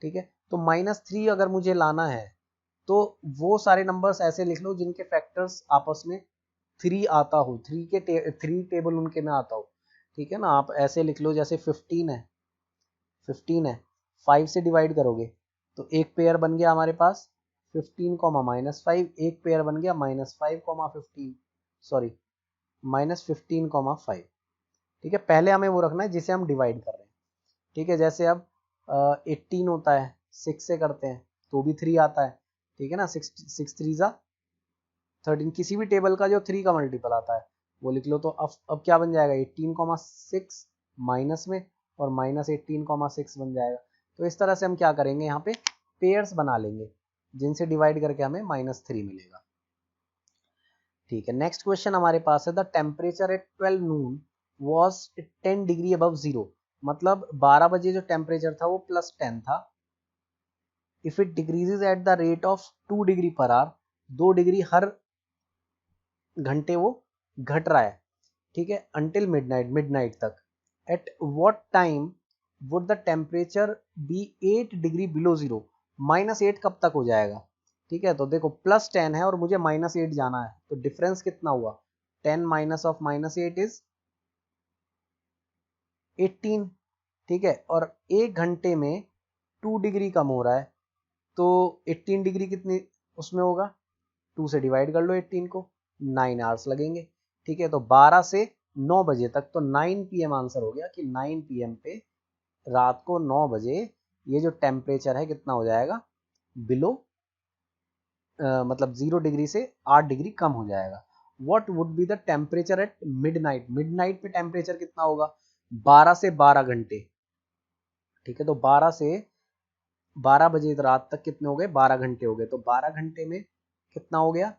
[SPEAKER 1] ठीक है, तो -3 अगर मुझे लाना है तो वो सारे नंबर्स ऐसे लिख लो जिनके फैक्टर्स आपस में 3 आता हो, 3 टेबल उनके में आता हो। ठीक है ना, आप ऐसे लिख लो, जैसे 15 है 5 से डिवाइड करोगे तो एक पेयर बन गया हमारे पास 15, -5, एक पेयर बन गया -5, -15, सॉरी -15, -5। ठीक है, पहले हमें वो रखना है जिसे हम डिवाइड कर रहे हैं। ठीक है, जैसे अब 18 होता है, 6 से करते हैं तो भी 3 आता है। ठीक है ना, 6 3 13, किसी भी टेबल का जो 3 का मल्टीपल आता है वो लिख लो। तो अब क्या बन जाएगा, 18,6 माइनस में और -18,6 बन जाएगा। तो इस तरह से हम क्या करेंगे, यहाँ पे पेयर्स बना लेंगे जिनसे डिवाइड करके हमें -3 मिलेगा। ठीक है, नेक्स्ट क्वेश्चन हमारे पास है, the temperature at 12 Noon was 10 degree above 0। मतलब 12 बजे जो टेम्परेचर था वो +10 था। If it decreases at the rate of 2 degree पर आवर, 2 डिग्री हर घंटे वो घट रहा है। ठीक है, अंटिल मिडनाइट तक, at what time would the temperature be 8 degree below 0। -8 कब तक हो जाएगा। ठीक है, तो देखो +10 है और मुझे -8 जाना है, तो डिफरेंस कितना हुआ, 10 माइनस ऑफ -8 इज 18। ठीक है, और एक घंटे में 2 डिग्री कम हो रहा है, तो 18 डिग्री कितनी उसमें होगा, 2 से डिवाइड कर लो 18 को, 9 आवर्स लगेंगे। ठीक है, तो 12 से 9 बजे तक, तो 9 PM आंसर हो गया कि 9 PM पे रात को 9 बजे ये जो टेम्परेचर है कितना हो जाएगा, बिलो मतलब 0 डिग्री से 8 डिग्री कम हो जाएगा। What would be the temperature at midnight, midnight पे टेम्परेचर कितना होगा, 12 से 12 घंटे, ठीक है। तो 12 से 12 बजे रात तक कितने हो गए, 12 घंटे हो गए, तो 12 घंटे में कितना हो गया,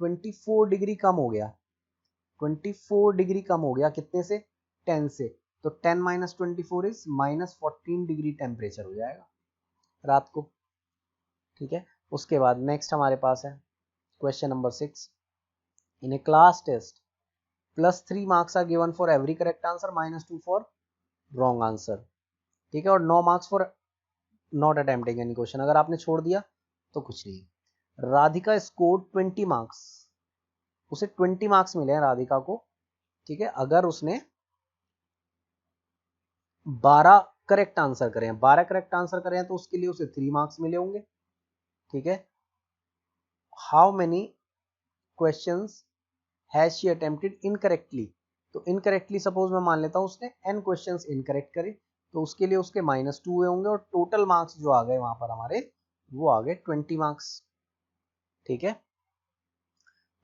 [SPEAKER 1] 24 डिग्री कम हो गया, 24 डिग्री कम हो गया कितने से, 10 से, तो 10 माइनस 24 इज -14 डिग्री टेम्परेचर हो जाएगा रात को, ठीक है। उसके बाद नेक्स्ट हमारे पास है question number 6, in a class test +3 marks are given for every correct answer, -2 for wrong answer, ठीक है, और 9 marks for not attempting any question, अगर आपने छोड़ दिया तो कुछ नहीं। राधिका स्कोर 20 मार्क्स, उसे 20 मार्क्स मिले हैं राधिका को, ठीक है, अगर उसने 12 करेक्ट आंसर करे हैं, 12 करेक्ट आंसर करे हैं तो उसके लिए उसे 3 मार्क्स मिले होंगे, ठीक है। How many questions has she attempted incorrectly, तो इनकरेक्टली सपोज मैं मान लेता हूं उसने n क्वेश्चंस इनकरेक्ट करे, तो उसके लिए उसके -2 हुए होंगे, और टोटल मार्क्स जो आ गए वहां पर हमारे वो आ गए 20 मार्क्स, ठीक है।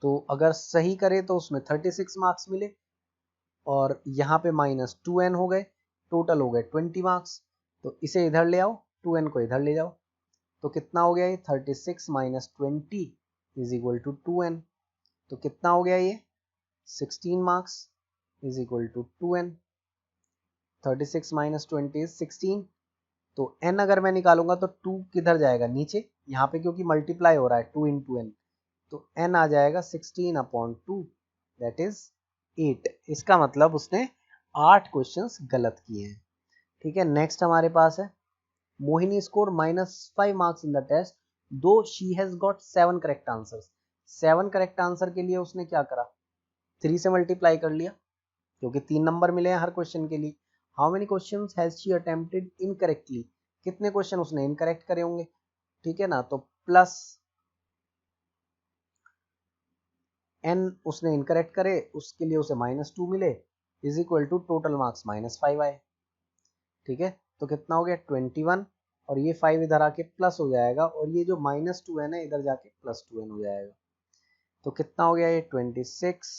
[SPEAKER 1] तो अगर सही करे तो उसमें 36 मार्क्स मिले, और यहाँ पे -2n हो गए, टोटल हो गए 20 मार्क्स, तो इसे इधर ले आओ, 2n को इधर ले जाओ, तो कितना हो गया ये 36 - 20 इज इक्वल टू 2n, तो कितना हो गया ये 16 marks is equal to 2n, 36 - 20 is 16, तो n अगर मैं निकालूंगा तो 2 किधर जाएगा नीचे, यहाँ पे क्योंकि मल्टीप्लाई हो रहा है 2 × n, तो n आ जाएगा 16/2 दैट इज 8, इसका मतलब उसने 8 क्वेश्चंस गलत किए हैं, ठीक है। नेक्स्ट हमारे पास है Mohini score -5 marks in the test though she has got 7 correct answers, 7 correct answer के लिए उसने क्या करा, 3 से मल्टीप्लाई कर लिया, क्योंकि 3 नंबर मिले हैं हर क्वेश्चन के लिए। How many questions has she attempted incorrectly, कितने क्वेश्चन उसने इनकरेक्ट करे होंगे, ठीक है ना, तो प्लस n उसने इनकरेक्ट करे, उसके लिए उसे -2 मिले, is equal to total marks -5 आए, ठीक है। तो कितना हो गया 21, और ये 5 इधर आके प्लस हो जाएगा, और ये जो -2n है इधर जाके +2n हो जाएगा, तो कितना हो गया ये 26,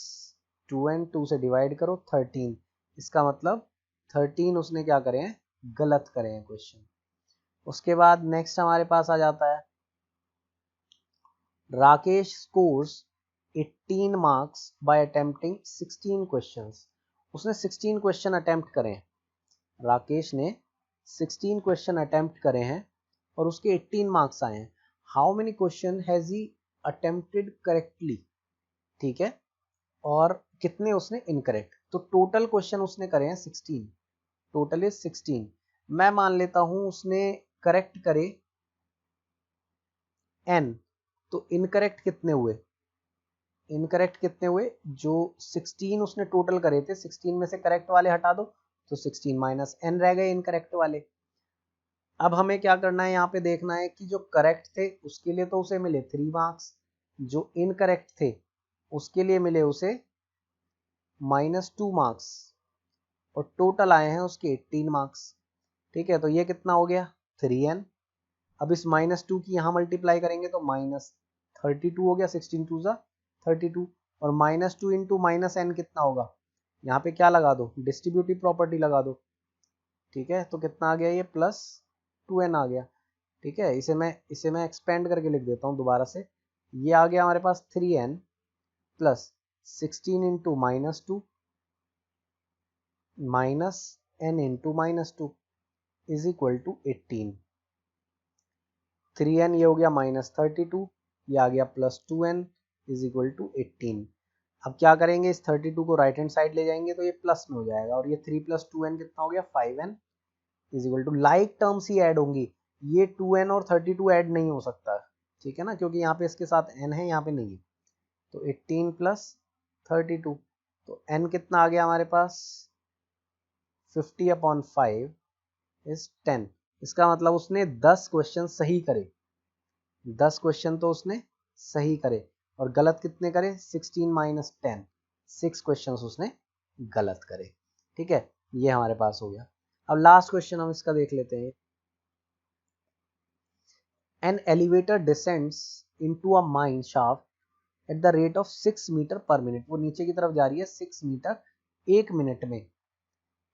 [SPEAKER 1] 2n 2 से डिवाइड करो 13, इसका मतलब 13 उसने क्या करे हैं, गलत करे हैं क्वेश्चन। उसके बाद नेक्स्ट हमारे पास आ जाता है Rakesh scores 18 marks bye attempting 16 questions, उसने 16 क्वेश्चन अटेम्प्ट करे हैं, राकेश ने 16 क्वेश्चन अटेम्प्ट करे हैं और उसके 18 मार्क्स आए हैं। How many question has he attempted correctly, ठीक है, और कितने उसने इनकरेक्ट, तो टोटल क्वेश्चन उसने करे हैं 16, टोटल इज 16, मैं मान लेता हूं उसने करेक्ट करे n, तो इनकरेक्ट कितने हुए, इनकरेक्ट कितने हुए, जो 16 उसने टोटल करे थे 16 में से करेक्ट वाले हटा दो, तो 16 - n रह गए इनकरेक्ट वाले। अब हमें क्या करना है, यहाँ पे देखना है कि जो करेक्ट थे उसके लिए तो उसे मिले 3 मार्क्स, जो इनकरेक्ट थे उसके लिए मिले उसे -2 मार्क्स, और टोटल आए हैं उसके 18 मार्क्स, ठीक है। तो ये कितना हो गया 3n, अब इस -2 की यहाँ मल्टीप्लाई करेंगे तो -32 हो गया, 16 2 ज़ा 32, और -2 × -n कितना होगा, यहाँ पे क्या लगा दो, डिस्ट्रीब्यूटिव प्रॉपर्टी लगा दो, ठीक है। तो कितना आ गया ये +2n आ गया, ठीक है। इसे मैं एक्सपेंड करके लिख देता हूँ दोबारा से, ये आ गया हमारे पास 3n plus 16 × -2 -n × -2 is equal to 18, 3n ये हो गया -32, ये आ गया +2n इज इक्वल टू 18। अब क्या करेंगे, इस 32 को राइट हैंड साइड ले जाएंगे तो ये प्लस में हो जाएगा, और ये 3 + 2n कितना हो गया 5n is equal to, like terms ही ऐड होंगी, ये 2n और 32 ऐड नहीं हो सकता, ठीक है ना, क्योंकि यहाँ पे इसके साथ n है यहाँ पे नहीं है, तो 18 + 32, तो n कितना आ गया हमारे पास 50/5 इज 10, इसका मतलब उसने 10 क्वेश्चन सही करे, 10 क्वेश्चन तो उसने सही करे, और गलत कितने करे 16 - 10, 6 क्वेश्चन उसने गलत करे। ठीक है, ये हमारे पास हो गया। अब लास्ट क्वेश्चन हम इसका देख लेते हैं। An elevator descends into a mine shaft at the rate of 6 metre per minute. वो नीचे की तरफ जा रही है 6 मीटर 1 मिनट में।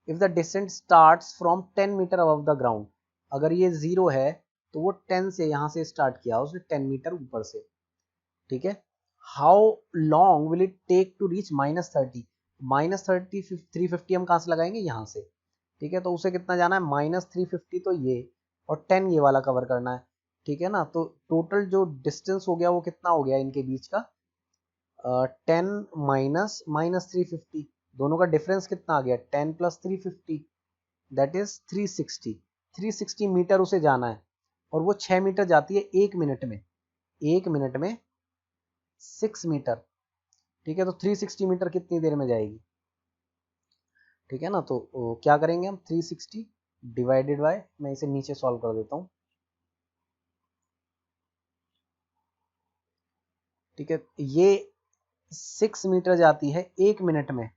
[SPEAKER 1] If the descent starts from 10 metre above the ground, अगर ये 0 है तो वो 10 से यहाँ से स्टार्ट किया उसने 10 मीटर ऊपर से। ठीक है, how long will it take to reach -30। -30 350 हम कहाँ से लगाएंगे, यहाँ से। ठीक है, तो उसे कितना जाना है, -350 तो ये, और 10 ये वाला कवर करना है। ठीक है ना, तो टोटल जो डिस्टेंस हो गया वो कितना हो गया इनके बीच का, 10 माइनस -350, दोनों का डिफरेंस कितना आ गया, 10 + 350 दैट इज 360। 360 मीटर उसे जाना है, और वो 6 मीटर जाती है 1 मिनट में। 1 मिनट में 6 मीटर। ठीक है, तो 360 मीटर कितनी देर में जाएगी। ठीक है ना, तो क्या करेंगे हम, 360 डिवाइडेड बाय, मैं इसे नीचे सॉल्व कर देता हूँ। ठीक है, ये 6 मीटर जाती है 1 मिनट में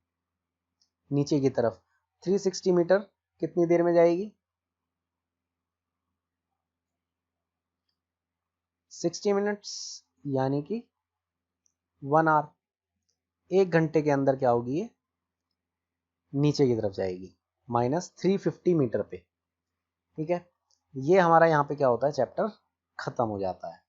[SPEAKER 1] नीचे की तरफ। 360 मीटर कितनी देर में जाएगी, 60 मिनट्स, यानी कि 1 आवर। 1 घंटे के अंदर क्या होगी, ये नीचे की तरफ जाएगी -350 मीटर पे। ठीक है, ये हमारा यहाँ पे क्या होता है, चैप्टर खत्म हो जाता है।